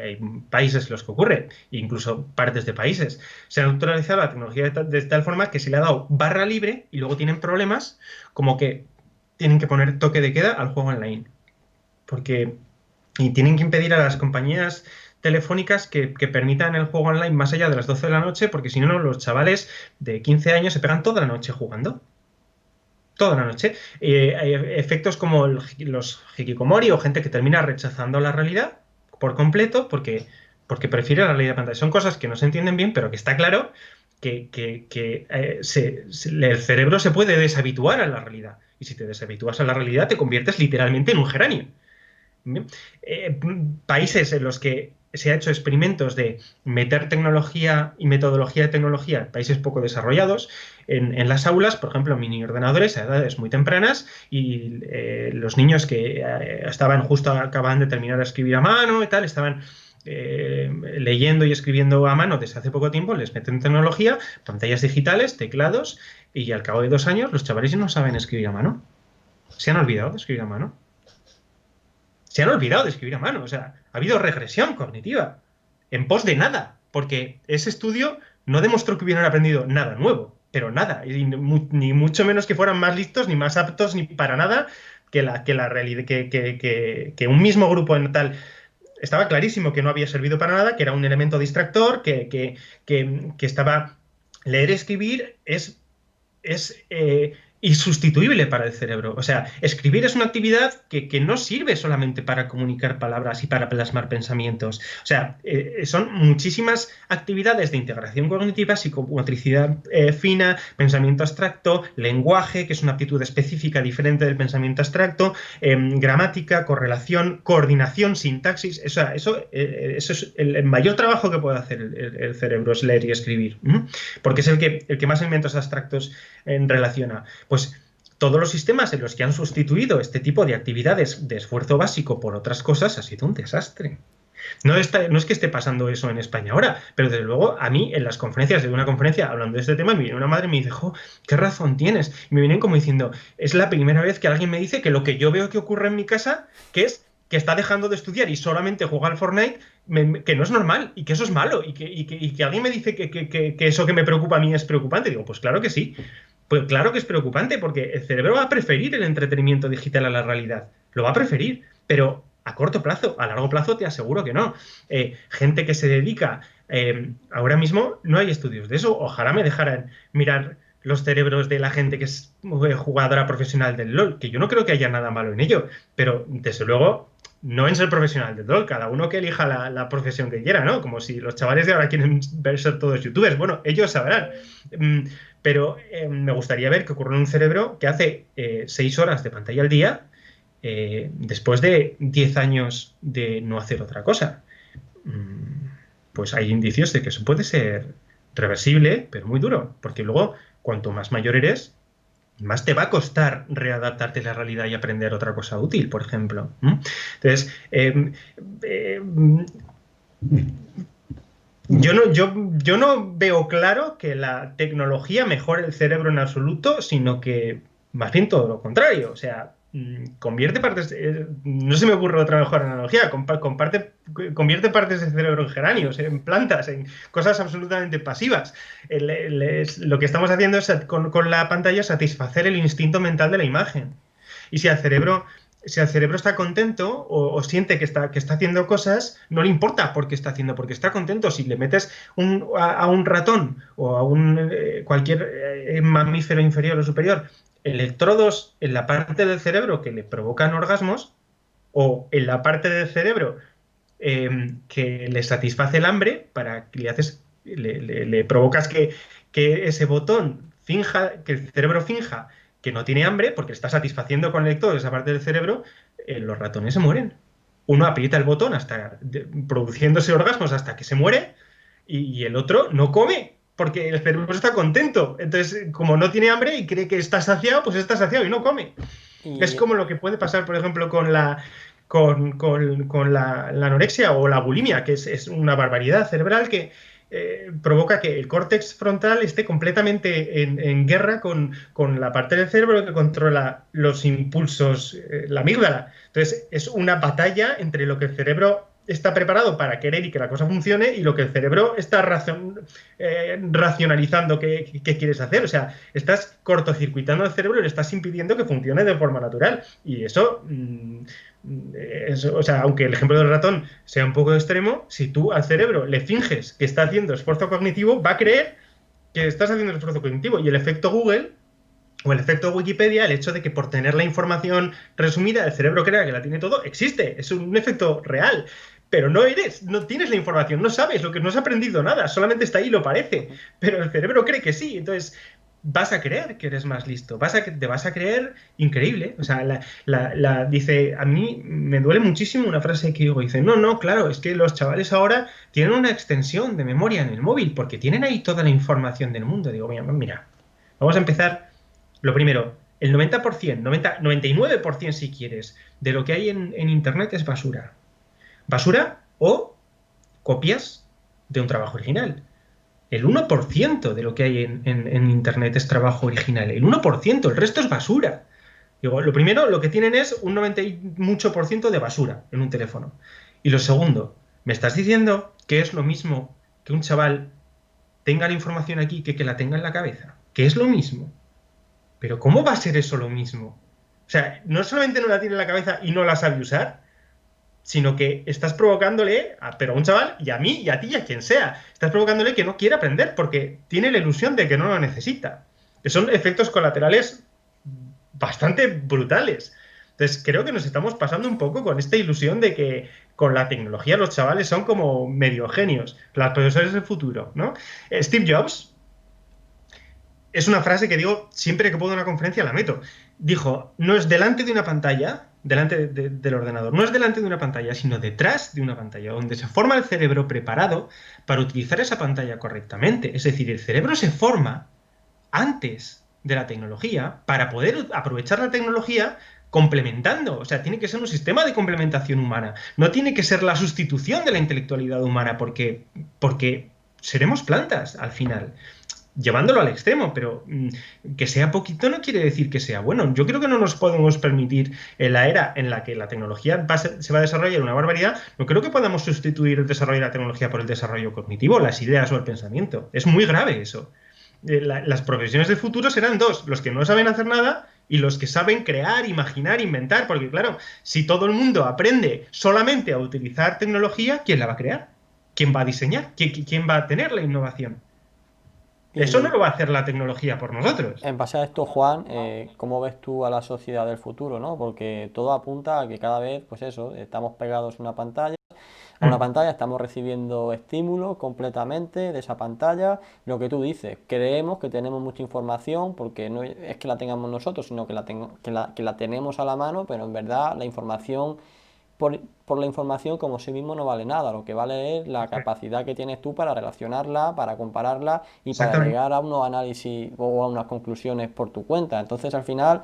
B: hay países en los que ocurre, incluso partes de países, se ha naturalizado la tecnología de tal forma que se le ha dado barra libre y luego tienen problemas como que tienen que poner toque de queda al juego online. Porque y tienen que impedir a las compañías telefónicas que permitan el juego online más allá de las 12 de la noche, porque si no, los chavales de 15 años se pegan toda la noche jugando toda la noche. Hay efectos como los hikikomori o gente que termina rechazando la realidad por completo porque prefiere la realidad de pantalla. Son cosas que no se entienden bien, pero que está claro el cerebro se puede deshabituar a la realidad. Y si te deshabitúas a la realidad, te conviertes literalmente en un geranio. Eh, Países en los que se ha hecho experimentos de meter tecnología y metodología de tecnología, países poco desarrollados, en las aulas, por ejemplo, mini ordenadores a edades muy tempranas, y los niños que estaban justo, acababan de terminar de escribir a mano y tal, estaban leyendo y escribiendo a mano desde hace poco tiempo, les meten tecnología, pantallas digitales, teclados, y al cabo de 2 años los chavales ya no saben escribir a mano. Se han olvidado de escribir a mano. Se han olvidado de escribir a mano. O sea, ha habido regresión cognitiva. en pos de nada, porque ese estudio no demostró que hubieran aprendido nada nuevo, pero nada, y ni mucho menos que fueran más listos, ni más aptos, ni para nada que la realidad, que un mismo grupo en tal estaba clarísimo que no había servido para nada, que era un elemento distractor, que estaba... Leer y escribir es insustituible para el cerebro. O sea, escribir es una actividad que no sirve solamente para comunicar palabras y para plasmar pensamientos. O sea, son muchísimas actividades de integración cognitiva, psicomotricidad fina, pensamiento abstracto, lenguaje, que es una aptitud específica diferente del pensamiento abstracto, gramática, correlación, coordinación, sintaxis. Eso es el mayor trabajo que puede hacer el cerebro, es leer y escribir. Porque es el que más elementos abstractos relaciona. Pues todos los sistemas en los que han sustituido este tipo de actividades de esfuerzo básico por otras cosas ha sido un desastre. No es que esté pasando eso en España ahora, pero desde luego a mí en las conferencias, de una conferencia hablando de este tema, me viene una madre y me dice, jo, ¿qué razón tienes? Y me vienen como diciendo, es la primera vez que alguien me dice que lo que yo veo que ocurre en mi casa, que es que está dejando de estudiar y solamente juega al Fortnite, que no es normal y que eso es malo y que alguien me dice que eso que me preocupa a mí es preocupante. Digo, pues claro que sí. Pues claro que es preocupante porque el cerebro va a preferir el entretenimiento digital a la realidad. Lo va a preferir, pero a corto plazo, a largo plazo te aseguro que no. Gente que se dedica, ahora mismo no hay estudios de eso. Ojalá me dejaran mirar los cerebros de la gente que es jugadora profesional del LOL, que yo no creo que haya nada malo en ello, pero desde luego no en ser profesional del LOL, cada uno que elija la profesión que quiera, ¿no? Como si los chavales de ahora quieren ser todos youtubers, bueno, ellos sabrán. Pero me gustaría ver qué ocurre en un cerebro que hace 6 horas de pantalla al día después de 10 años de no hacer otra cosa. Pues hay indicios de que eso puede ser reversible, pero muy duro, porque luego, cuanto más mayor eres, más te va a costar readaptarte a la realidad y aprender otra cosa útil, por ejemplo. Entonces, yo no veo claro que la tecnología mejore el cerebro en absoluto, sino que más bien todo lo contrario. O sea, convierte partes... no se me ocurre otra mejor analogía. Convierte partes del cerebro en geranios, en plantas, en cosas absolutamente pasivas. Lo que estamos haciendo es con la pantalla satisfacer el instinto mental de la imagen. Y si el cerebro está contento o siente que está haciendo cosas, no le importa por qué está haciendo, porque está contento. Si le metes a un ratón o a cualquier mamífero inferior o superior electrodos en la parte del cerebro que le provocan orgasmos o en la parte del cerebro que le satisface el hambre, para que le provocas que ese botón finja, que el cerebro finja que no tiene hambre porque está satisfaciendo con electrodos esa parte del cerebro, los ratones se mueren. Uno aprieta el botón produciéndose orgasmos hasta que se muere y el otro no come porque el cerebro está contento. Entonces, como no tiene hambre y cree que está saciado, pues está saciado y no come. Es como lo que puede pasar, por ejemplo, con la anorexia o la bulimia, que es una barbaridad cerebral que provoca que el córtex frontal esté completamente en guerra con la parte del cerebro que controla los impulsos, la amígdala. Entonces, es una batalla entre lo que el cerebro está preparado para querer y que la cosa funcione y lo que el cerebro está racionalizando qué quieres hacer. O sea, estás cortocircuitando al cerebro y le estás impidiendo que funcione de forma natural. Y eso, o sea, aunque el ejemplo del ratón sea un poco extremo, si tú al cerebro le finges que está haciendo esfuerzo cognitivo, va a creer que estás haciendo el esfuerzo cognitivo. Y el efecto Google o el efecto Wikipedia, el hecho de que por tener la información resumida el cerebro crea que la tiene todo, existe, es un efecto real. Pero no tienes la información, no sabes, no has aprendido nada, solamente está ahí y lo parece. Pero el cerebro cree que sí, entonces vas a creer que eres más listo, te vas a creer increíble. O sea, dice, a mí me duele muchísimo una frase que digo, dice, no, claro, es que los chavales ahora tienen una extensión de memoria en el móvil porque tienen ahí toda la información del mundo. Digo, mira, vamos a empezar. Lo primero, el 90%, 99% si quieres, de lo que hay en Internet es basura. Basura o copias de un trabajo original. El 1% de lo que hay en Internet es trabajo original. El 1%, el resto es basura. Digo, lo primero, lo que tienen es un 90 y mucho por ciento de basura en un teléfono. Y lo segundo, ¿Me estás diciendo que es lo mismo que un chaval tenga la información aquí que la tenga en la cabeza? Que es lo mismo. Pero ¿cómo va a ser eso lo mismo? O sea, no solamente no la tiene en la cabeza y no la sabe usar, sino que estás provocándole, pero a un chaval, y a mí, y a ti, y a quien sea, estás provocándole que no quiere aprender porque tiene la ilusión de que no lo necesita. Que son efectos colaterales bastante brutales. Entonces, creo que nos estamos pasando un poco con esta ilusión de que con la tecnología los chavales son como medio genios, los profesores del futuro, ¿no? Steve Jobs, es una frase que digo siempre que puedo en una conferencia, la meto. Dijo, no es delante de una pantalla, delante del ordenador, no es delante de una pantalla, sino detrás de una pantalla, donde se forma el cerebro preparado para utilizar esa pantalla correctamente. Es decir, el cerebro se forma antes de la tecnología para poder aprovechar la tecnología complementando. O sea, tiene que ser un sistema de complementación humana. No tiene que ser la sustitución de la intelectualidad humana porque seremos plantas al final, llevándolo al extremo, pero que sea poquito no quiere decir que sea bueno. Yo creo que no nos podemos permitir, en la era en la que la tecnología se va a desarrollar una barbaridad, no creo que podamos sustituir el desarrollo de la tecnología por el desarrollo cognitivo, las ideas o el pensamiento. Es muy grave eso. Las profesiones del futuro serán dos, los que no saben hacer nada y los que saben crear, imaginar, inventar, porque claro, si todo el mundo aprende solamente a utilizar tecnología, ¿quién la va a crear? ¿Quién va a diseñar? ¿Quién va a tener la innovación? Eso no
A: Y
B: lo va a hacer la tecnología por nosotros.
A: en base a esto, Juan, ¿cómo ves tú a la sociedad del futuro, ¿no? Porque todo apunta a que cada vez, pues eso, estamos pegados a una
B: Mm.
A: pantalla, estamos recibiendo estímulos completamente de esa pantalla. Lo que tú dices, creemos que tenemos mucha información porque no es que la tengamos nosotros, sino que la tenemos a la mano, pero en verdad la información por la información como sí mismo no vale nada, lo que vale es la capacidad que tienes tú para relacionarla, para compararla y para
B: Exactamente.
A: llegar a unos análisis o a unas conclusiones por tu cuenta. Entonces al final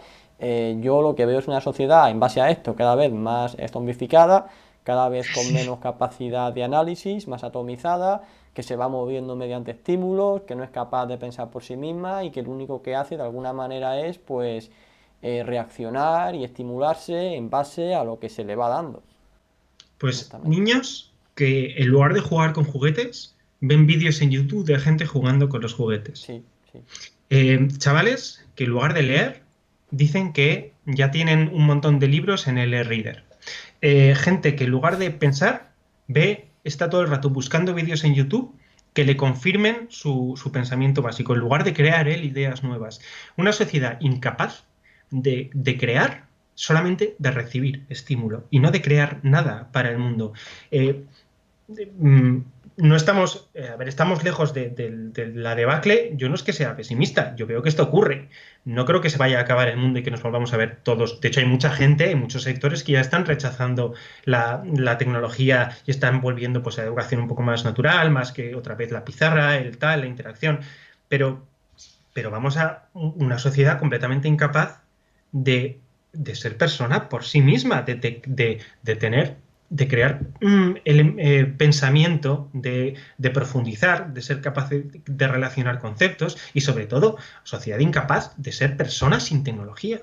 A: yo lo que veo es una sociedad en base a esto cada vez más zombificada, cada vez con
B: Sí.
A: menos capacidad de análisis, más atomizada, que se va moviendo mediante estímulos, que no es capaz de pensar por sí misma y que lo único que hace de alguna manera es pues reaccionar y estimularse en base a lo que se le va dando
B: Pues
A: directamente.
B: niños que en lugar de jugar con juguetes, ven vídeos en YouTube de gente jugando con los juguetes.
A: Sí, sí.
B: Chavales que en lugar de leer, dicen que ya tienen un montón de libros en el e-reader. Gente que en lugar de pensar, está todo el rato buscando vídeos en YouTube que le confirmen su pensamiento básico, en lugar de crear él ideas nuevas. Una sociedad incapaz de crear, solamente de recibir estímulo y no de crear nada para el mundo. Eh, mm, no estamos, a ver, estamos lejos de la debacle. Yo no es que sea pesimista, yo veo que esto ocurre. No creo que se vaya a acabar el mundo y que nos volvamos a ver todos. De hecho, hay mucha gente, hay muchos sectores que ya están rechazando la tecnología y están volviendo pues, a la educación un poco más natural, más que otra vez la pizarra, el tal, la interacción. Pero, pero vamos a una sociedad completamente incapaz de ser persona por sí misma, de tener de crear pensamiento, de profundizar, de ser capaz de relacionar conceptos y sobre todo sociedad incapaz de ser personas sin tecnología.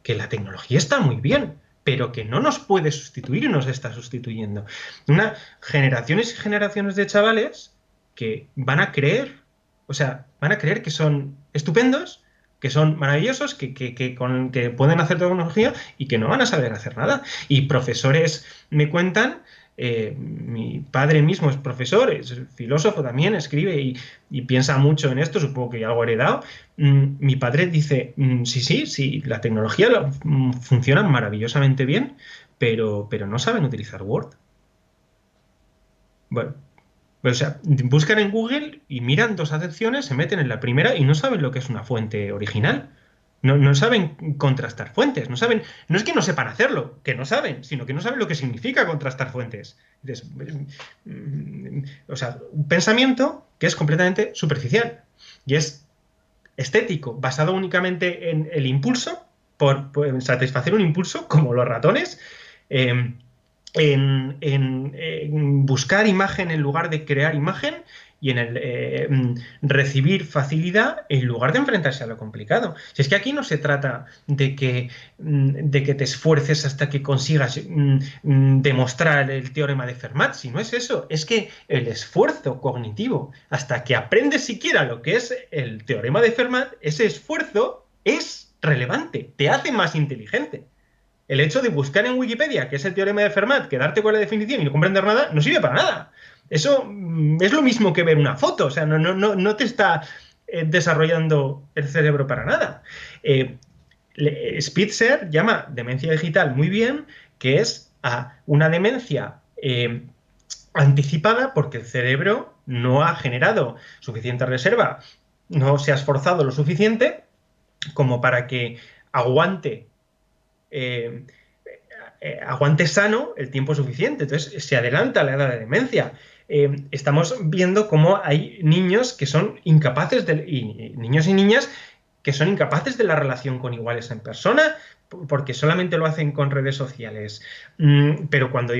B: Que la tecnología está muy bien, pero que no nos puede sustituir y nos está sustituyendo. Una generaciones y generaciones de chavales que van a creer, o sea, van a creer que son estupendos, que son maravillosos, que pueden hacer tecnología y que no van a saber hacer nada. Y profesores me cuentan, mi padre mismo es profesor, es filósofo también, escribe y piensa mucho en esto, supongo que algo heredado. Mi padre dice, sí, sí, sí, la tecnología funciona maravillosamente bien, pero no saben utilizar Word. Bueno, o sea, buscan en Google y miran dos acepciones, se meten en la primera y no saben lo que es una fuente original. No saben contrastar fuentes, no saben, no es que no sepan hacerlo, que no saben, sino que no saben lo que significa contrastar fuentes. O sea, un pensamiento que es completamente superficial y es estético, basado únicamente en el impulso, por satisfacer un impulso, como los ratones, eh, en buscar imagen en lugar de crear imagen y en el recibir facilidad en lugar de enfrentarse a lo complicado. Si es que aquí no se trata de que te esfuerces hasta que consigas demostrar el teorema de Fermat, si no es eso, es que el esfuerzo cognitivo hasta que aprendes siquiera lo que es el teorema de Fermat, ese esfuerzo es relevante, te hace más inteligente. El hecho de buscar en Wikipedia qué es el teorema de Fermat, quedarte con la definición y no comprender nada, no sirve para nada. Eso es lo mismo que ver una foto, o sea, no te está desarrollando el cerebro para nada. Spitzer llama demencia digital muy bien, que es a una demencia anticipada porque el cerebro no ha generado suficiente reserva, no se ha esforzado lo suficiente como para que aguante aguante sano el tiempo suficiente. Entonces se adelanta la edad de demencia. Estamos viendo cómo hay niños que son incapaces niños y niñas que son incapaces de la relación con iguales en persona porque solamente lo hacen con redes sociales. Pero cuando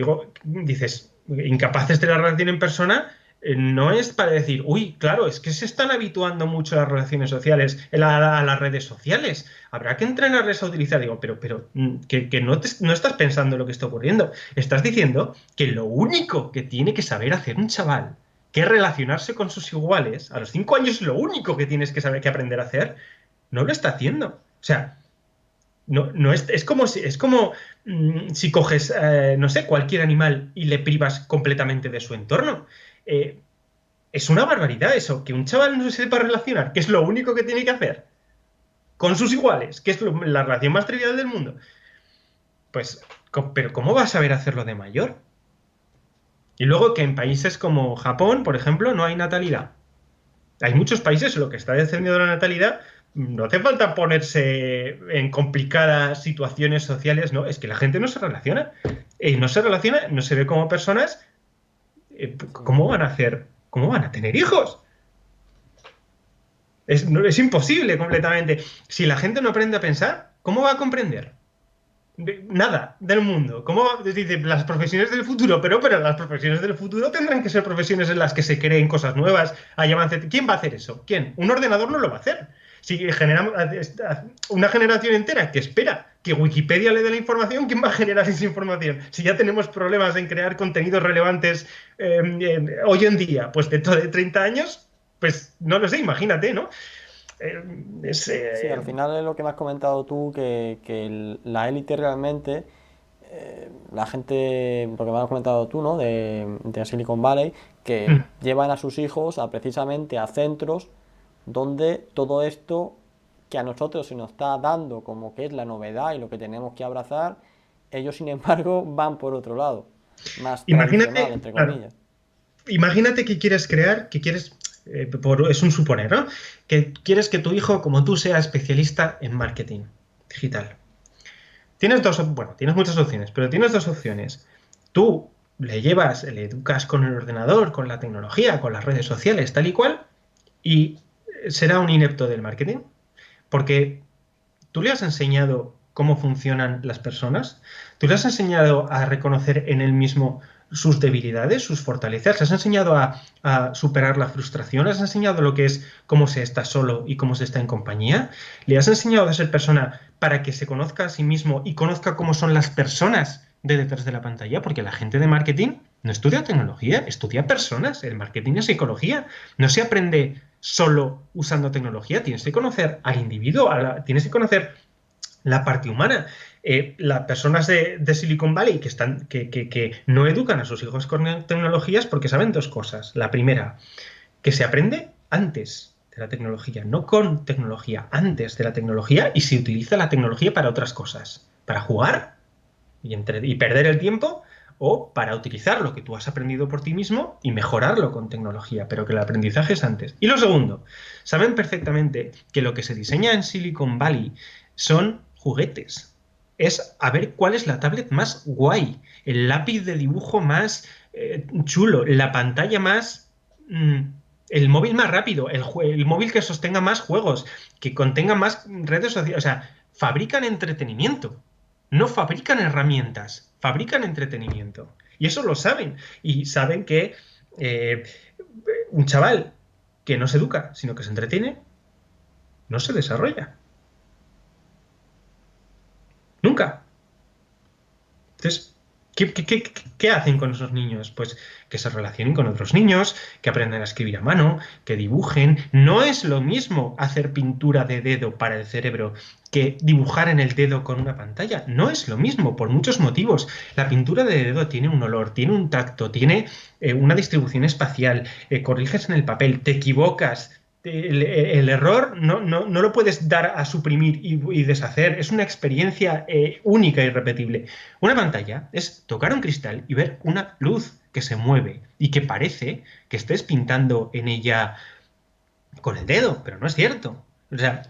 B: dices incapaces de la relación en persona, no es para decir, uy, claro, es que se están habituando mucho las relaciones sociales, a las redes sociales. Habrá que entrenarles a utilizar. Digo, pero que no estás pensando en lo que está ocurriendo. Estás diciendo que lo único que tiene que saber hacer un chaval, que es relacionarse con sus iguales, a los 5 años lo único que tienes que saber que aprender a hacer, no lo está haciendo. O sea, no es como si coges, no sé, cualquier animal y le privas completamente de su entorno. Es una barbaridad eso, que un chaval no se sepa relacionar, que es lo único que tiene que hacer con sus iguales, que es la relación más trivial del mundo. Pues, pero ¿cómo va a saber hacerlo de mayor? Y luego que en países como Japón, por ejemplo, no hay natalidad. Hay muchos países en los que está descendiendo la natalidad. No hace falta ponerse en complicadas situaciones sociales, no, es que la gente no se relaciona. No se relaciona, no se ve como personas. ¿Cómo van a hacer? ¿Cómo van a tener hijos? Es imposible completamente. Si la gente no aprende a pensar, ¿cómo va a comprender? Nada del mundo. ¿Cómo dice las profesiones del futuro? Pero las profesiones del futuro tendrán que ser profesiones en las que se creen cosas nuevas. ¿Quién va a hacer eso? ¿Quién? Un ordenador no lo va a hacer. Si generamos una generación entera que espera que Wikipedia le dé la información, ¿quién va a generar esa información? Si ya tenemos problemas en crear contenidos relevantes hoy en día, pues dentro de 30 años, pues no lo sé, imagínate, ¿no?
A: Sí, al final es lo que me has comentado tú, que la élite realmente, la gente, lo que me has comentado tú, ¿no? De Silicon Valley, que llevan a sus hijos precisamente a centros donde todo esto que a nosotros se nos está dando como que es la novedad y lo que tenemos que abrazar, ellos sin embargo van por otro lado, más tradicional, entre comillas.
B: Imagínate que quieres es un suponer, ¿no? Que quieres que tu hijo, como tú, sea especialista en marketing digital. Tienes muchas opciones, pero tienes dos opciones. Tú le educas con el ordenador, con la tecnología, con las redes sociales, tal y cual, y será un inepto del marketing, porque tú le has enseñado cómo funcionan las personas, tú le has enseñado a reconocer en él mismo sus debilidades, sus fortalezas, le has enseñado a superar la frustración, le has enseñado lo que es cómo se está solo y cómo se está en compañía, le has enseñado a ser persona para que se conozca a sí mismo y conozca cómo son las personas de detrás de la pantalla, porque la gente de marketing no estudia tecnología, estudia personas. El marketing es psicología, no se aprende solo usando tecnología, tienes que conocer al individuo, tienes que conocer la parte humana. Las personas de Silicon Valley que no educan a sus hijos con tecnologías porque saben dos cosas. La primera, que se aprende antes de la tecnología, no con tecnología, antes de la tecnología, y se utiliza la tecnología para otras cosas, para jugar y perder el tiempo, o para utilizar lo que tú has aprendido por ti mismo y mejorarlo con tecnología, pero que el aprendizaje es antes. Y lo segundo, saben perfectamente que lo que se diseña en Silicon Valley son juguetes. Es a ver cuál es la tablet más guay, el lápiz de dibujo más chulo, la pantalla más... el móvil más rápido, el móvil que sostenga más juegos, que contenga más redes sociales. O sea, fabrican entretenimiento, no fabrican herramientas, fabrican entretenimiento. Y eso lo saben. Y saben que un chaval que no se educa, sino que se entretiene, no se desarrolla. Nunca. Entonces, ¿qué hacen con esos niños? Pues que se relacionen con otros niños, que aprendan a escribir a mano, que dibujen. No es lo mismo hacer pintura de dedo para el cerebro que dibujar en el dedo con una pantalla. No es lo mismo, por muchos motivos. La pintura de dedo tiene un olor, tiene un tacto, tiene una distribución espacial, corriges en el papel, te equivocas. El error no lo puedes dar a suprimir y deshacer. Es una experiencia única y irrepetible. Una pantalla es tocar un cristal y ver una luz que se mueve y que parece que estés pintando en ella con el dedo, pero no es cierto. O sea,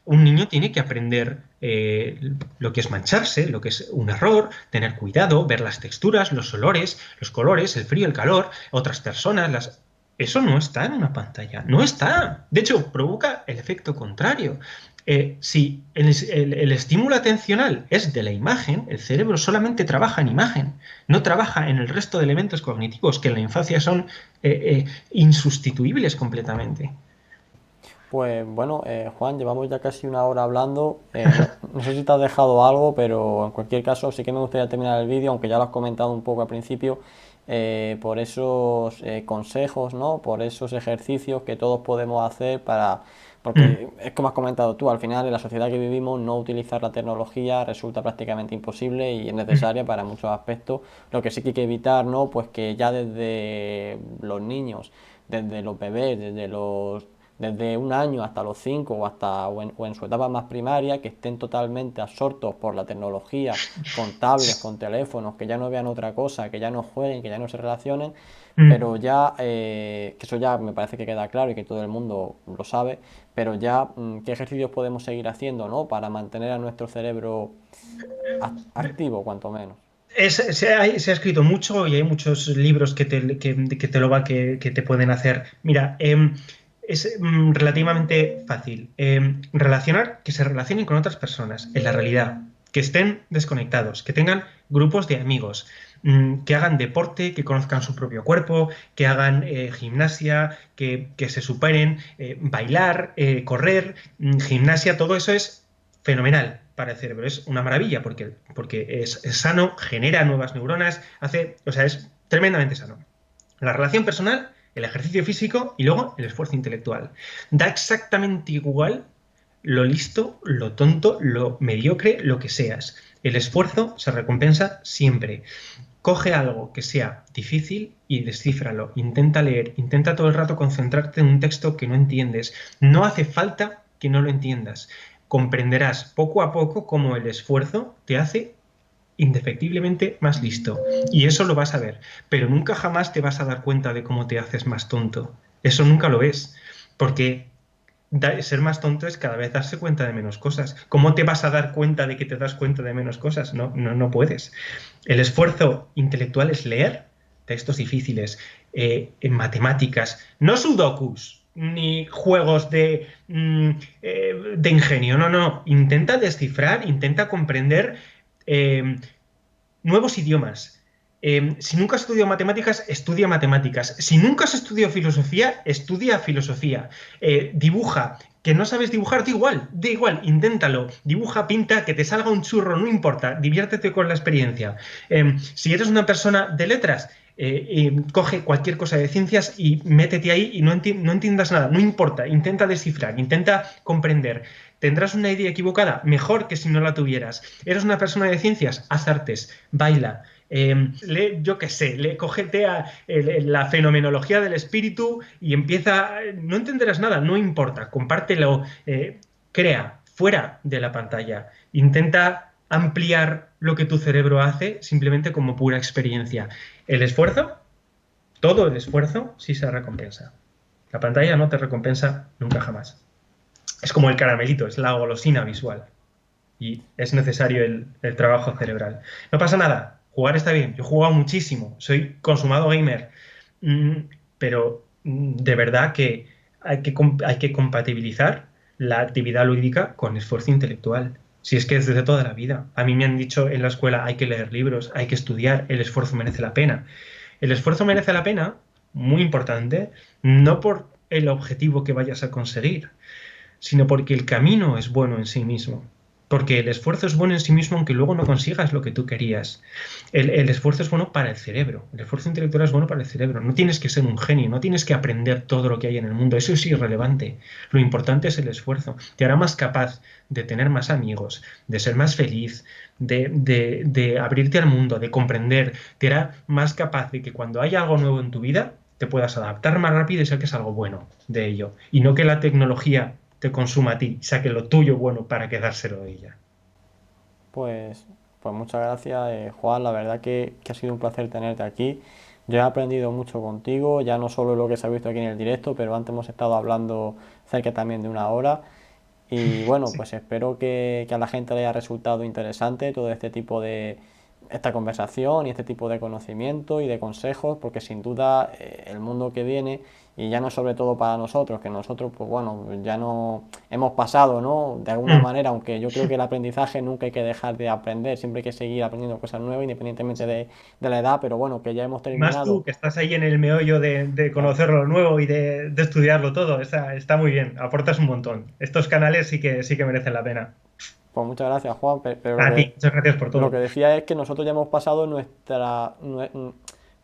B: un niño tiene que aprender lo que es mancharse, lo que es un error, tener cuidado, ver las texturas, los olores, los colores, el frío, el calor, otras personas, las... Eso no está en una pantalla, no está. De hecho, provoca el efecto contrario. Si el estímulo atencional es de la imagen, el cerebro solamente trabaja en imagen, no trabaja en el resto de elementos cognitivos que en la infancia son insustituibles completamente.
A: Pues bueno, Juan, llevamos ya casi una hora hablando. No sé si te has dejado algo, pero en cualquier caso sí que me gustaría terminar el vídeo, aunque ya lo has comentado un poco al principio, por esos consejos, ¿no? Por esos ejercicios que todos podemos hacer para...
B: Mm,
A: Porque es como has comentado tú, al final en la sociedad que vivimos no utilizar la tecnología resulta prácticamente imposible y es
B: mm,
A: necesaria para muchos aspectos. Lo que sí que hay que evitar, ¿no? Pues que ya desde los niños, desde los bebés, desde un año hasta los 5 o en su etapa más primaria, que estén totalmente absortos por la tecnología, con tablets, con teléfonos, que ya no vean otra cosa, que ya no jueguen, que ya no se relacionen,
B: mm.
A: pero ya, que eso ya me parece que queda claro y que todo el mundo lo sabe, pero ya, ¿qué ejercicios podemos seguir haciendo, ¿no? Para mantener a nuestro cerebro activo, cuanto menos?
B: Se ha escrito mucho y hay muchos libros que te que te pueden hacer. Mira, es relativamente fácil. Relacionar, que se relacionen con otras personas en la realidad, que estén desconectados, que tengan grupos de amigos, que hagan deporte, que conozcan su propio cuerpo, que hagan gimnasia, que se superen, bailar, correr, gimnasia, todo eso es fenomenal para el cerebro. Es una maravilla porque es sano, genera nuevas neuronas, o sea, es tremendamente sano. La relación personal, el ejercicio físico y luego el esfuerzo intelectual. Da exactamente igual lo listo, lo tonto, lo mediocre, lo que seas. El esfuerzo se recompensa siempre. Coge algo que sea difícil y descífralo. Intenta leer, intenta todo el rato concentrarte en un texto que no entiendes. No hace falta que no lo entiendas. Comprenderás poco a poco cómo el esfuerzo te hace indefectiblemente más listo. Y eso lo vas a ver. Pero nunca jamás te vas a dar cuenta de cómo te haces más tonto. Eso nunca lo es. Porque ser más tonto es cada vez darse cuenta de menos cosas. ¿Cómo te vas a dar cuenta de que te das cuenta de menos cosas? No puedes. El esfuerzo intelectual es leer textos difíciles, en matemáticas, no sudokus, ni juegos de ingenio, no. Intenta descifrar, intenta comprender nuevos idiomas. Si nunca has estudiado matemáticas, estudia matemáticas. Si nunca has estudiado filosofía, estudia filosofía. Dibuja. Que no sabes dibujar, da igual, inténtalo. Dibuja, pinta, que te salga un churro, no importa. Diviértete con la experiencia. Si eres una persona de letras, coge cualquier cosa de ciencias y métete ahí y no entiendas nada, no importa, intenta descifrar, intenta comprender. ¿Tendrás una idea equivocada? Mejor que si no la tuvieras. ¿Eres una persona de ciencias? Haz artes, baila, yo qué sé, cógete a la fenomenología del espíritu y empieza, no entenderás nada, no importa, compártelo, crea fuera de la pantalla, intenta ampliar lo que tu cerebro hace simplemente como pura experiencia. El esfuerzo, todo el esfuerzo, sí se recompensa. La pantalla no te recompensa nunca jamás. Es como el caramelito, es la golosina visual y es necesario el trabajo cerebral. No pasa nada, jugar está bien. Yo he jugado muchísimo, soy consumado gamer, mm, pero de verdad que hay que compatibilizar la actividad lúdica con esfuerzo intelectual. Si es que es desde toda la vida. A mí me han dicho en la escuela hay que leer libros, hay que estudiar, el esfuerzo merece la pena. El esfuerzo merece la pena muy importante, no por el objetivo que vayas a conseguir, sino porque el camino es bueno en sí mismo. Porque el esfuerzo es bueno en sí mismo aunque luego no consigas lo que tú querías. El esfuerzo es bueno para el cerebro. El esfuerzo intelectual es bueno para el cerebro. No tienes que ser un genio, no tienes que aprender todo lo que hay en el mundo. Eso es irrelevante. Lo importante es el esfuerzo. Te hará más capaz de tener más amigos, de ser más feliz, de abrirte al mundo, de comprender. Te hará más capaz de que cuando haya algo nuevo en tu vida, te puedas adaptar más rápido y saques algo bueno de ello. Y no que la tecnología te consuma a ti, saque lo tuyo bueno para quedárselo a ella.
A: Pues, pues muchas gracias, Juan. La verdad que ha sido un placer tenerte aquí. Yo he aprendido mucho contigo, ya no solo lo que se ha visto aquí en el directo, pero antes hemos estado hablando cerca también de una hora. Y bueno,
B: Sí.
A: pues espero que a la gente le haya resultado interesante todo este tipo de esta conversación y este tipo de conocimiento y de consejos, porque sin duda el mundo que viene, y ya no sobre todo para nosotros, que nosotros pues bueno, ya no hemos pasado, ¿no? De alguna
B: Mm.
A: manera, aunque yo creo que el aprendizaje nunca hay que dejar de aprender, siempre hay que seguir aprendiendo cosas nuevas independientemente de la edad, pero bueno, que ya hemos
B: Y más tú,
A: terminado.
B: que estás ahí en el meollo de
A: Claro.
B: conocer lo nuevo y de estudiarlo todo. Está muy bien, aportas un montón. Estos canales sí que merecen la pena.
A: Pues muchas gracias, Juan, pero
B: A ti, muchas gracias por
A: lo que
B: todo.
A: decía es que nosotros ya hemos pasado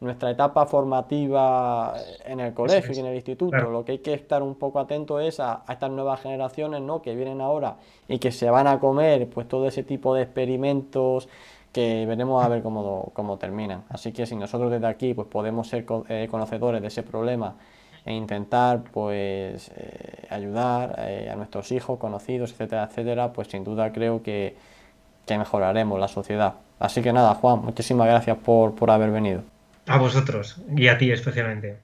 A: nuestra etapa formativa en el
B: Eso
A: colegio y en
B: es.
A: el instituto.
B: Claro.
A: Lo que hay que estar un poco atento es a estas nuevas generaciones, ¿no? Que vienen ahora y que se van a comer pues todo ese tipo de experimentos que veremos a ver cómo terminan. Así que si nosotros desde aquí pues podemos ser conocedores de ese problema e intentar pues ayudar a nuestros hijos, conocidos, etcétera, etcétera, pues sin duda creo que mejoraremos la sociedad. Así que nada, Juan, muchísimas gracias por haber venido.
B: A vosotros y a ti especialmente.